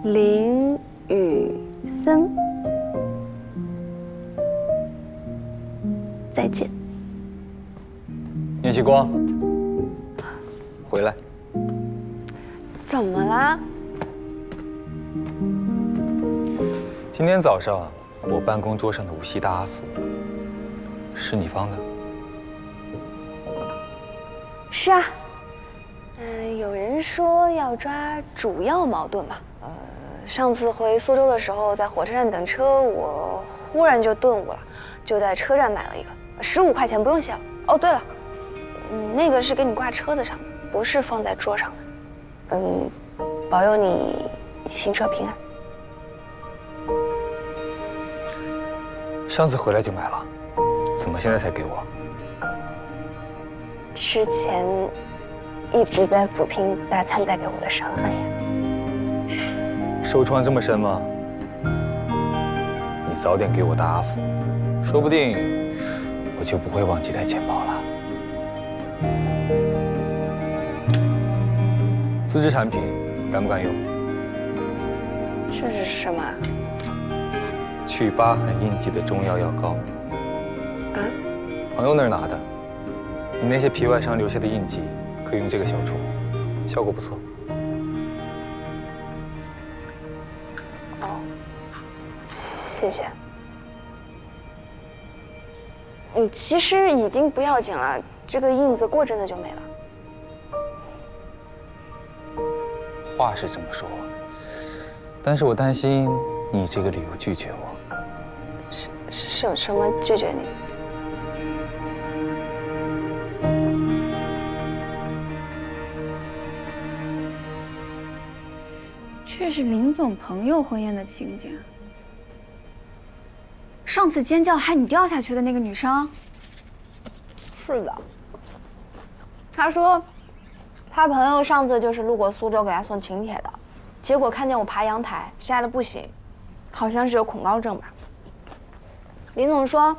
A: 林宇森，再见。
C: 聂希光，回来。
A: 怎么啦？
C: 今天早上我办公桌上的无锡大阿福，是你放的？
A: 是啊。有人说要抓主要矛盾吧。上次回苏州的时候，在火车站等车，我忽然就顿悟了，就在车站买了一个，15块钱不用谢了。哦，对了，那个是给你挂车子上的，不是放在桌上的。保佑你行车平安。
C: 上次回来就买了，怎么现在才给我？
A: 之前一直在抚平大餐带给我的伤害呀。
C: 受创这么深吗？你早点给我大阿福，说不定我就不会忘记带钱包了。自制产品敢不敢用？
A: 这是什么？
C: 去疤痕印记的中药药膏。
A: 啊？
C: 朋友那儿拿的。你那些皮外伤留下的印记，可以用这个消除，效果不错。
A: 哦，谢谢。其实已经不要紧了，这个印子过阵子就没了。
C: 话是这么说，但是我担心你以这个理由拒绝我。
A: 什么拒绝你？
B: 这是林总朋友婚宴的情景。上次尖叫害你掉下去的那个女生？
A: 是的。他说，他朋友上次就是路过苏州给他送请帖的，结果看见我爬阳台，吓得不行，好像是有恐高症吧。林总说，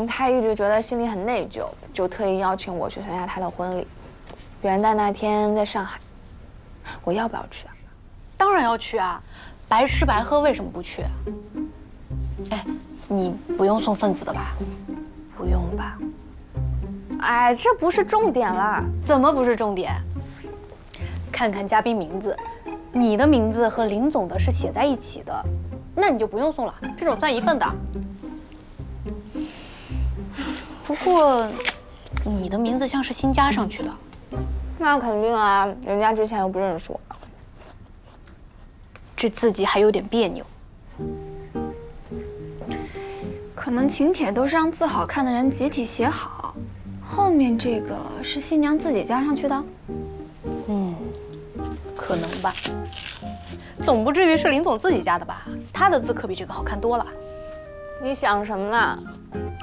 A: 他一直觉得心里很内疚，就特意邀请我去参加他的婚礼。元旦那天在上海，我要不要去啊？
O: 当然要去啊，白吃白喝为什么不去？哎，你不用送份子的吧？
A: 不用吧？哎，这不是重点了。
O: 怎么不是重点？看看嘉宾名字，你的名字和林总的是写在一起的，那你就不用送了，这种算一份的。不过，你的名字像是新加上去的。
A: 那肯定啊，人家之前又不认识我。
O: 这字迹还有点别扭。
B: 可能请帖都是让字好看的人集体写好，后面这个是新娘自己加上去的。
O: 可能吧。总不至于是林总自己加的吧？他的字可比这个好看多了。
A: 你想什么呢？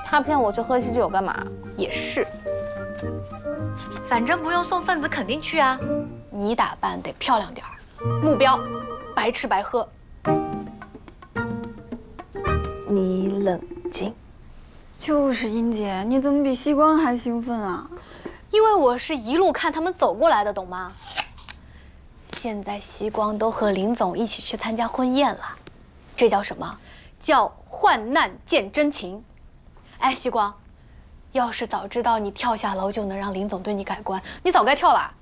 A: 他骗我去喝喜酒干嘛？
O: 也是。反正不用送份子，肯定去啊。你打扮得漂亮点儿，目标白吃白喝。
A: 你冷静。就是英姐，你怎么比西光还兴奋啊？
O: 因为我是一路看他们走过来的，懂吗？现在西光都和林总一起去参加婚宴了，这叫什么？叫患难见真情。哎，西光，要是早知道你跳下楼就能让林总对你改观，你早该跳了。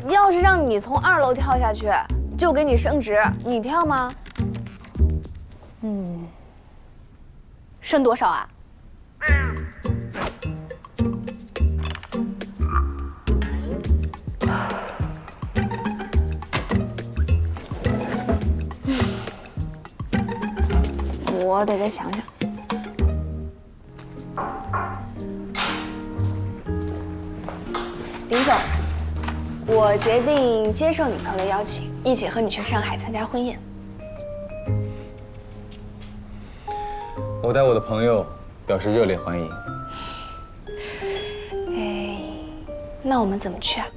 B: 要是让你从2楼跳下去，就给你升职，你跳吗？
O: 升多少啊？
B: 我得再想想。
O: 林总，我决定接受你朋友的邀请，一起和你去上海参加婚宴。
C: 我带我的朋友表示热烈欢迎。
O: 哎，那我们怎么去啊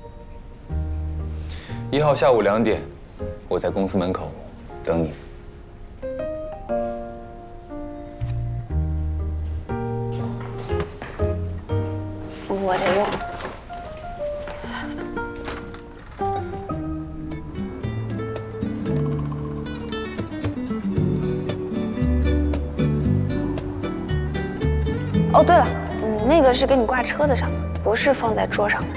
C: 1号下午2点，我在公司门口等你。
O: 我得用。
B: 哦，对了，那个是给你挂车子上的，不是放在桌上的。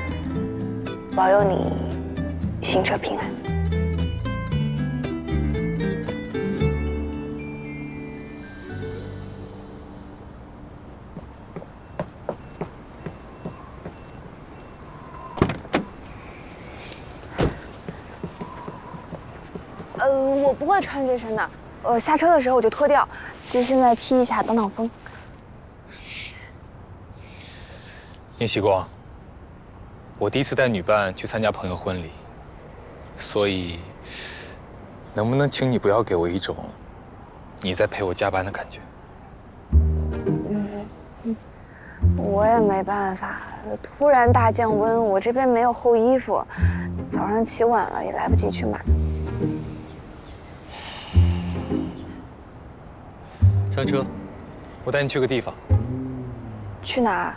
B: 保佑你行车平安。我不会穿这身的，下车的时候我就脱掉，就现在披一下挡挡风。
C: 宁喜光，我第一次带女伴去参加朋友婚礼，所以能不能请你不要给我一种你在陪我加班的感觉？
B: 我也没办法，突然大降温，我这边没有厚衣服，早上起晚了也来不及去买。
C: 上车，我带你去个地方。
B: 去哪儿？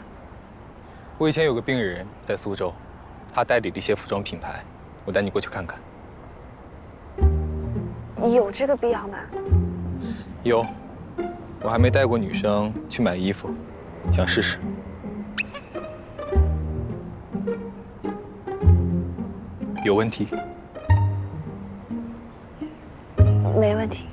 C: 我以前有个病人在苏州，他代理了一些服装品牌，我带你过去看看。
B: 有这个必要吗？
C: 有，我还没带过女生去买衣服，想试试。有问题？
B: 没问题。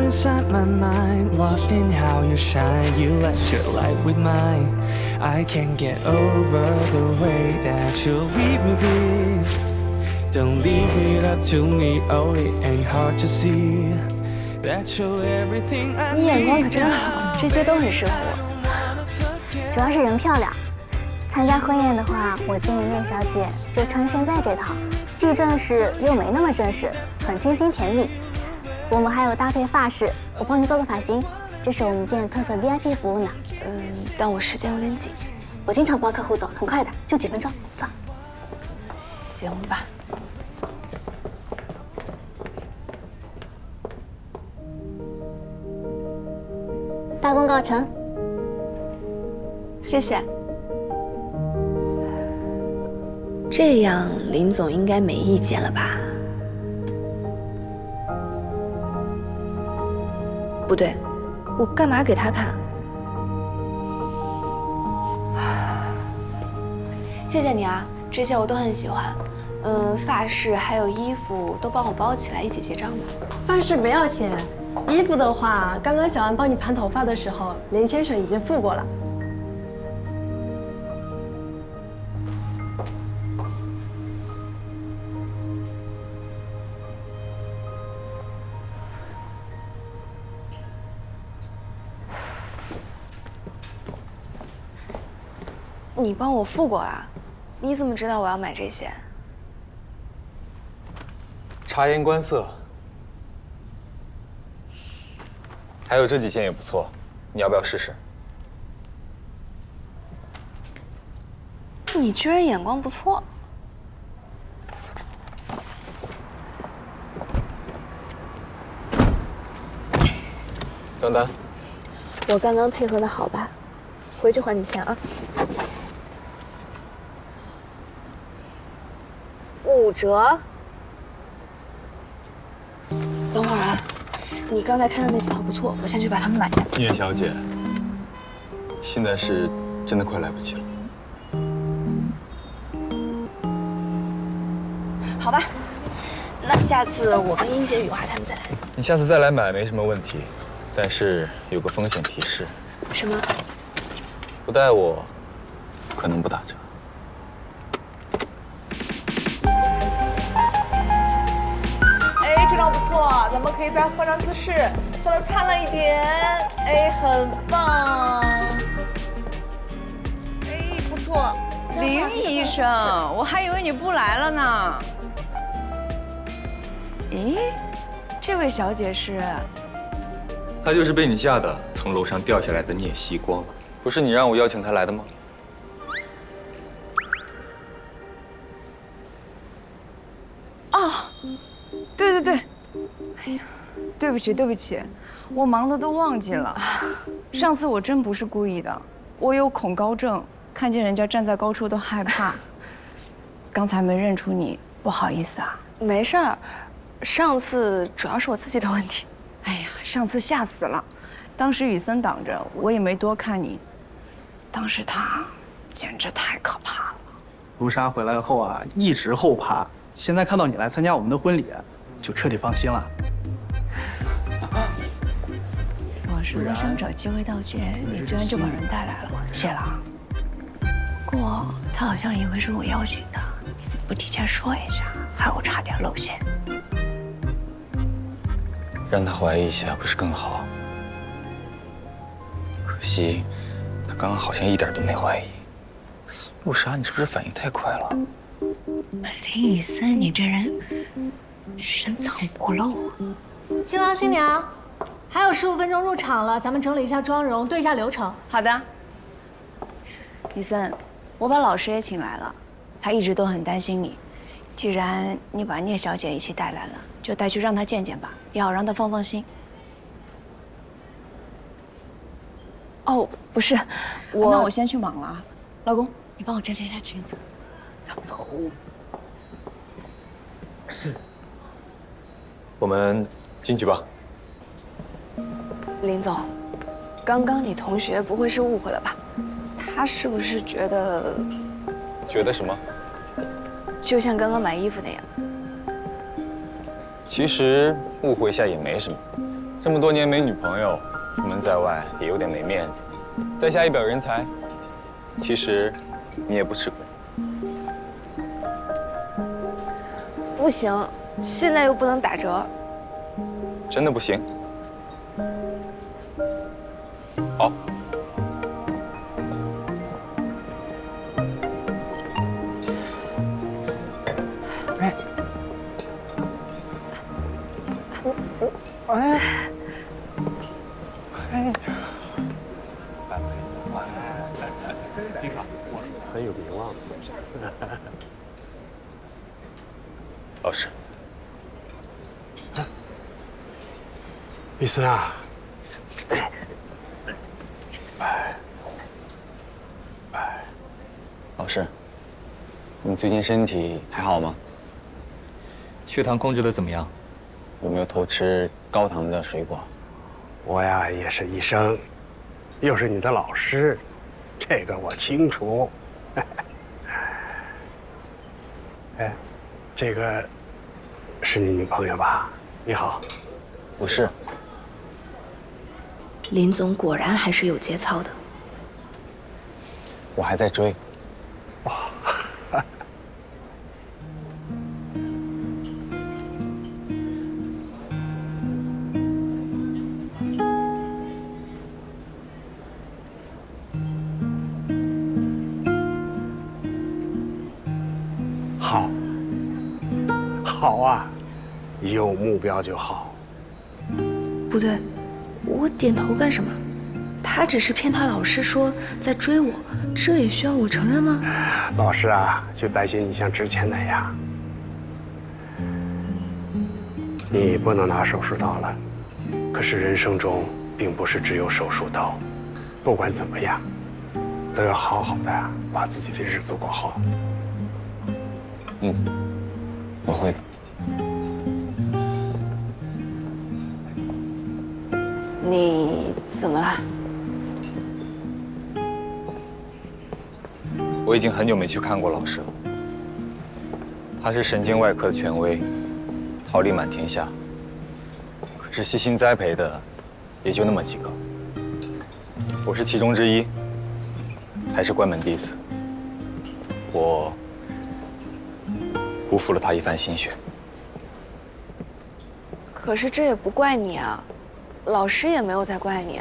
L: Inside my mind, lost in how you shine. You let your light with mine. I can't get over the way that you leave me be. Don't leave it up to me, oh it ain't hard to see that you're everything I need.
O: 你眼光可真好，这些都很适合我。
P: 主要是人漂亮。参加婚宴的话，我建议聂小姐就穿现在这套，既正式又没那么正式，很清新甜蜜。我们还有搭配发饰，我帮你做个发型，这是我们店特色 VIP 服务呢。
O: 但我时间有点紧，
P: 我经常帮客户走，很快的，就几分钟，走。
O: 行吧。
P: 大功告成，
O: 谢谢。这样林总应该没意见了吧？不对，我干嘛给他看？谢谢你啊，这些我都很喜欢。发饰还有衣服都帮我包起来，一起结账吧。
Q: 发饰不要钱，衣服的话，刚刚小安帮你盘头发的时候，林先生已经付过了。
O: 你帮我付过了，你怎么知道我要买这些？
C: 察言观色。还有这几件也不错，你要不要试试？
A: 你居然眼光不错。
C: 账单。
P: 我刚刚配合的好吧？回去还你钱啊。5折。
A: 等会儿啊，你刚才看的那几套不错，我先去把它们买下。
C: 叶小姐，现在是真的快来不及了。
A: 好吧，那下次我跟英姐、雨华他们再来。
C: 你下次再来买没什么问题，但是有个风险提示。
A: 什么？
C: 不带我，可能不打折。
R: 哎，这张不错，咱们可以再换张姿势，笑得灿烂一点。哎，很棒。哎，不错。
J: 林医生，我还以为你不来了呢。咦，这位小姐是？
C: 她就是被你吓得从楼上掉下来的聂希光，不是你让我邀请她来的吗？
J: 哦，对对对，哎呀，对不起对不起，我忙得都忘记了。上次我真不是故意的，我有恐高症，看见人家站在高处都害怕。刚才没认出你，不好意思啊。
A: 没事儿，上次主要是我自己的问题。
J: 哎呀，上次吓死了，当时雨森挡着，我也没多看你。当时他简直太可怕了。
K: 卢莎回来后啊，一直后怕，现在看到你来参加我们的婚礼，就彻底放心了。
J: 我是我想找机会道歉，你居然就把人带来了，谢了啊。不过他好像以为是我邀请的，你怎么不提前说一下，害我差点露馅。
C: 让他怀疑一下不是更好？可惜，他刚刚好像一点都没怀疑。陆莎，你是不是反应太快了？
J: 林雨森，你这人深藏不露啊！
O: 新郎新娘，还有15分钟入场了，咱们整理一下妆容，对一下流程。
J: 好的。雨森，我把老师也请来了，他一直都很担心你。既然你把聂小姐一起带来了，就带去让她见见吧，也好让她放放心。
A: 哦，不是，
J: 那我先去忙了啊。老公，你帮我整理一下裙子。走。
C: 我们进去吧。
A: 林总，刚刚你同学不会是误会了吧？他是不是觉得
C: 什么？
A: 就像刚刚买衣服那样？
C: 其实误会一下也没什么，这么多年没女朋友，出门在外也有点没面子。在下一表人才，其实你也不吃亏。
A: 不行，现在又不能打折。
C: 真的不行？好。
S: 很有名望，是不是？
C: 老师，
S: 雨森啊，
C: 老师，你最近身体还好吗？血糖控制的怎么样？有没有偷吃高糖的水果？
S: 我呀也是医生，又是你的老师，这个我清楚。哎，这个是你女朋友吧？你好。
C: 不是。
A: 林总果然还是有节操的。
C: 我还在追。
S: 哇。好，好啊，有目标就好。
A: 不对，我点头干什么？他只是骗他老师说在追我，这也需要我承认吗？
S: 老师啊，就担心你像之前那样，你不能拿手术刀了。可是人生中并不是只有手术刀，不管怎么样，都要好好的把自己的日子过好。
C: 嗯，我会的。
J: 你怎么了？
C: 我已经很久没去看过老师了。他是神经外科的权威，桃李满天下。可是悉心栽培的，也就那么几个。我是其中之一，还是关门弟子。我辜负了他一番心血。
A: 可是这也不怪你啊，老师也没有在怪你。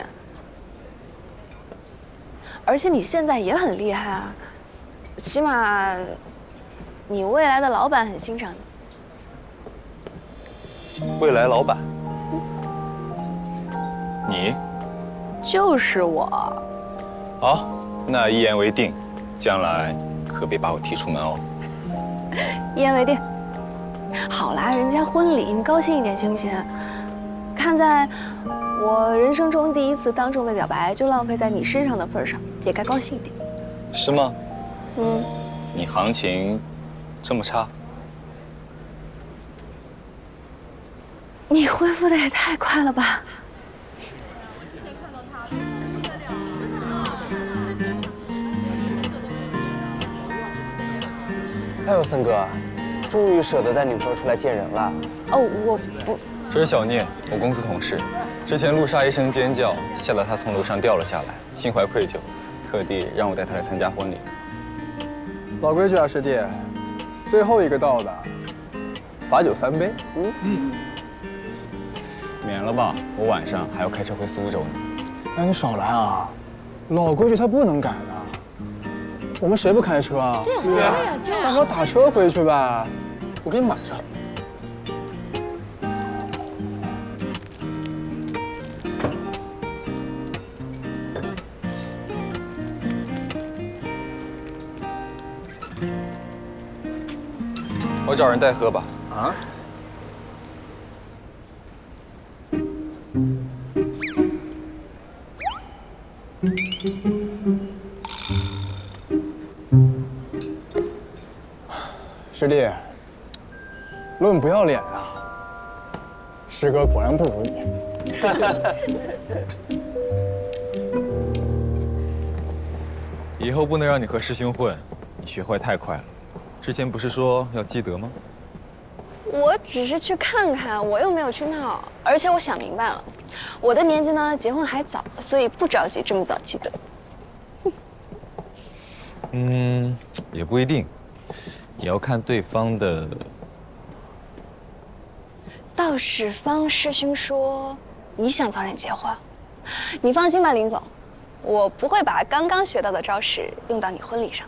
A: 而且你现在也很厉害啊，起码你未来的老板很欣赏你。
C: 未来老板，你？
A: 就是我。
C: 好，那一言为定，将来可别把我踢出门哦。
A: 一言为定。好啦，人家婚礼你高兴一点行不行？看在我人生中第一次当众被表白就浪费在你身上的份上，也该高兴一点。
C: 是吗？
A: 嗯。
C: 你行情这么差？
A: 你恢复的也太快了吧！
T: 哎呦，森哥，终于舍得带女朋友出来见人了。
A: 哦，我不。
C: 这是小聂，我公司同事。之前陆莎一声尖叫，吓得他从楼上掉了下来，心怀愧疚，特地让我带他来参加婚礼。
M: 老规矩啊，师弟，最后一个到的，罚酒3杯。
C: 免了吧，我晚上还要开车回苏州呢。
K: 哎，你少来啊！老规矩他不能改的。我们谁不开车啊？
A: 对呀，就是。
K: 大不了打车回去呗，我给你买上。
C: 我找人代喝吧。
K: 啊？师弟，论不要脸啊，师哥果然不如你。
C: 以后不能让你和师兄混，你学坏太快了。之前不是说要积德吗？
A: 我只是去看看，我又没有去闹。而且我想明白了，我的年纪呢，结婚还早，所以不着急这么早积德。
C: 也不一定，也要看对方的。
A: 道士方师兄说你想早点结婚，你放心吧，林总，我不会把刚刚学到的招式用到你婚礼上。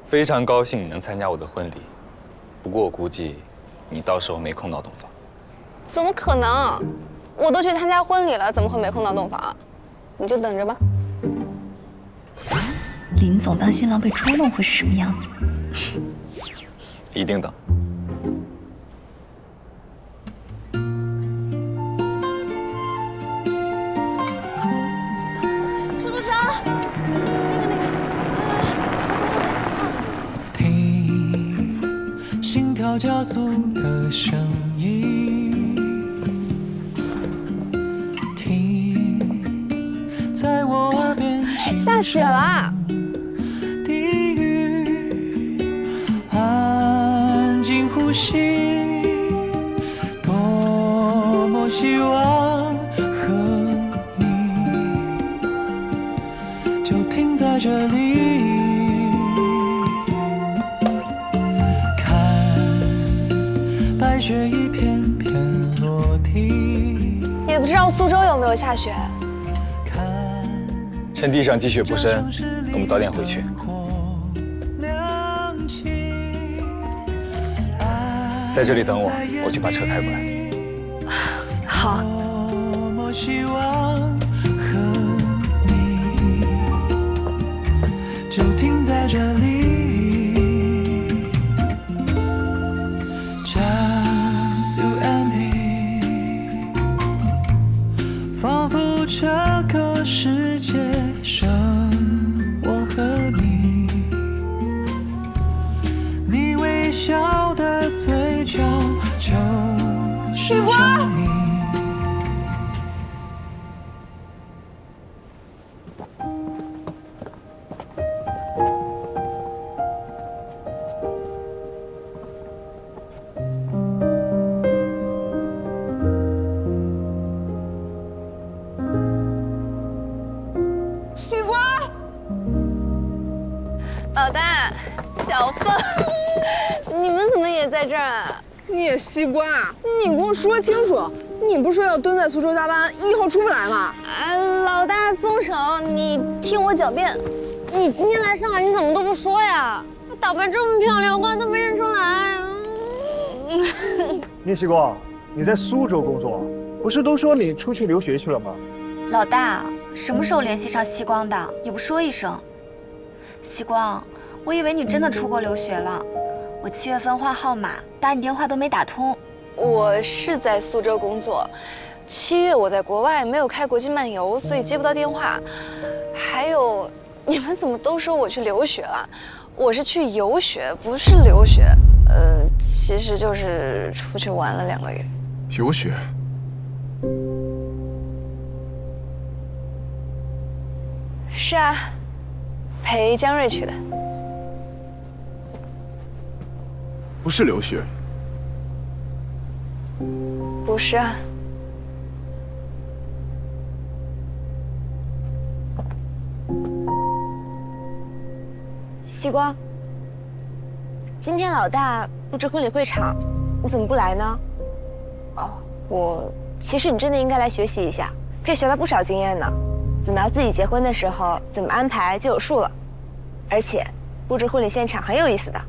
C: 非常高兴你能参加我的婚礼，不过我估计你到时候没空闹洞房。
A: 怎么可能？我都去参加婚礼了，怎么会没空闹洞房？你就等着吧。
E: 林总当新郎被捉弄会是什么样子？
C: 一定等。
A: 出租车，
L: 听心跳加速的声音，听在我耳边轻声。
A: 下雪了。
L: 呼吸，多么希望和你就停在这里，看白雪一片片落地。
A: 也不知道苏州有没有下雪。
C: 趁地上积雪不深，我们早点回去。在这里等我，我去把车开过来。
A: 好。
L: 多么希望和这里。Just you and me， 仿佛这个世界剩我和你，你微笑的嘴角就是真理。
J: 西瓜，老大，小凤，你们怎么也在这儿啊？
H: 你也西瓜，你给我说清楚，你不是说要蹲在苏州加班，1号出不来吗？
P: 老大松手，你听我狡辩。你今天来上海，你怎么都不说呀？打扮这么漂亮，我都没认出来。
U: 聂西光，你在苏州工作，不是都说你出去留学去了吗？
A: 老大，什么时候联系上西光的？也不说一声。西光，我以为你真的出国留学了。我7月份换号码，打你电话都没打通。
F: 我是在苏州工作，7月我在国外没有开国际漫游，所以接不到电话。还有，你们怎么都说我去留学了？我是去游学，不是留学。其实就是出去玩了2个月。
M: 游学？
F: 是啊，陪江瑞去的。
M: 不是留学。
F: 不是啊。
P: 西光，今天老大布置婚礼会场，你怎么不来呢？其实你真的应该来学习一下，可以学到不少经验呢。等到自己结婚的时候，怎么安排就有数了。而且，布置婚礼现场很有意思的。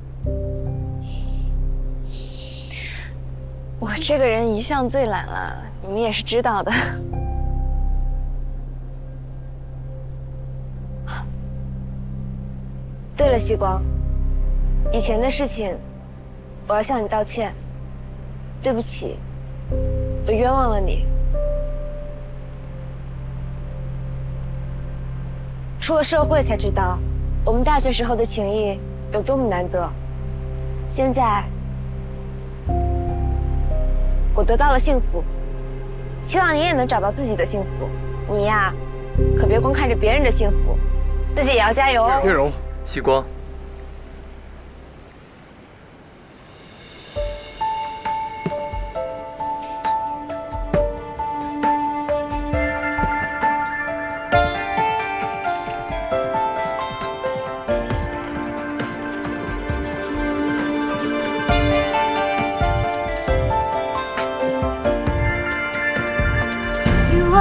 F: 我这个人一向最懒了，你们也是知道的。
P: 对了，西光，以前的事情，我要向你道歉。对不起，我冤枉了你。出了社会才知道，我们大学时候的情谊有多么难得。现在，我得到了幸福，希望你也能找到自己的幸福。你呀，可别光看着别人的幸福，自己也要加油哦。
M: 叶蓉，
N: 西光。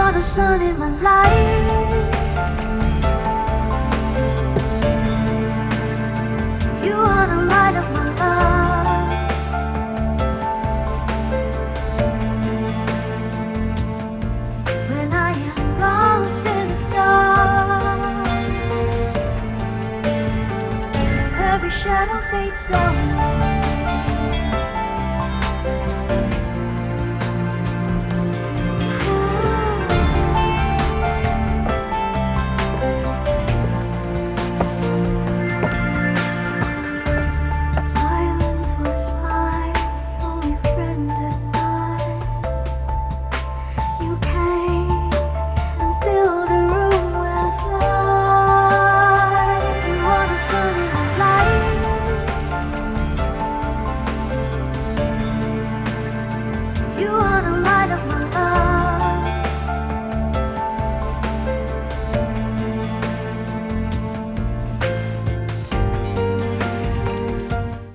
L: The sun in my life, you are the light of my life. When I am lost in the dark, every shadow fades away.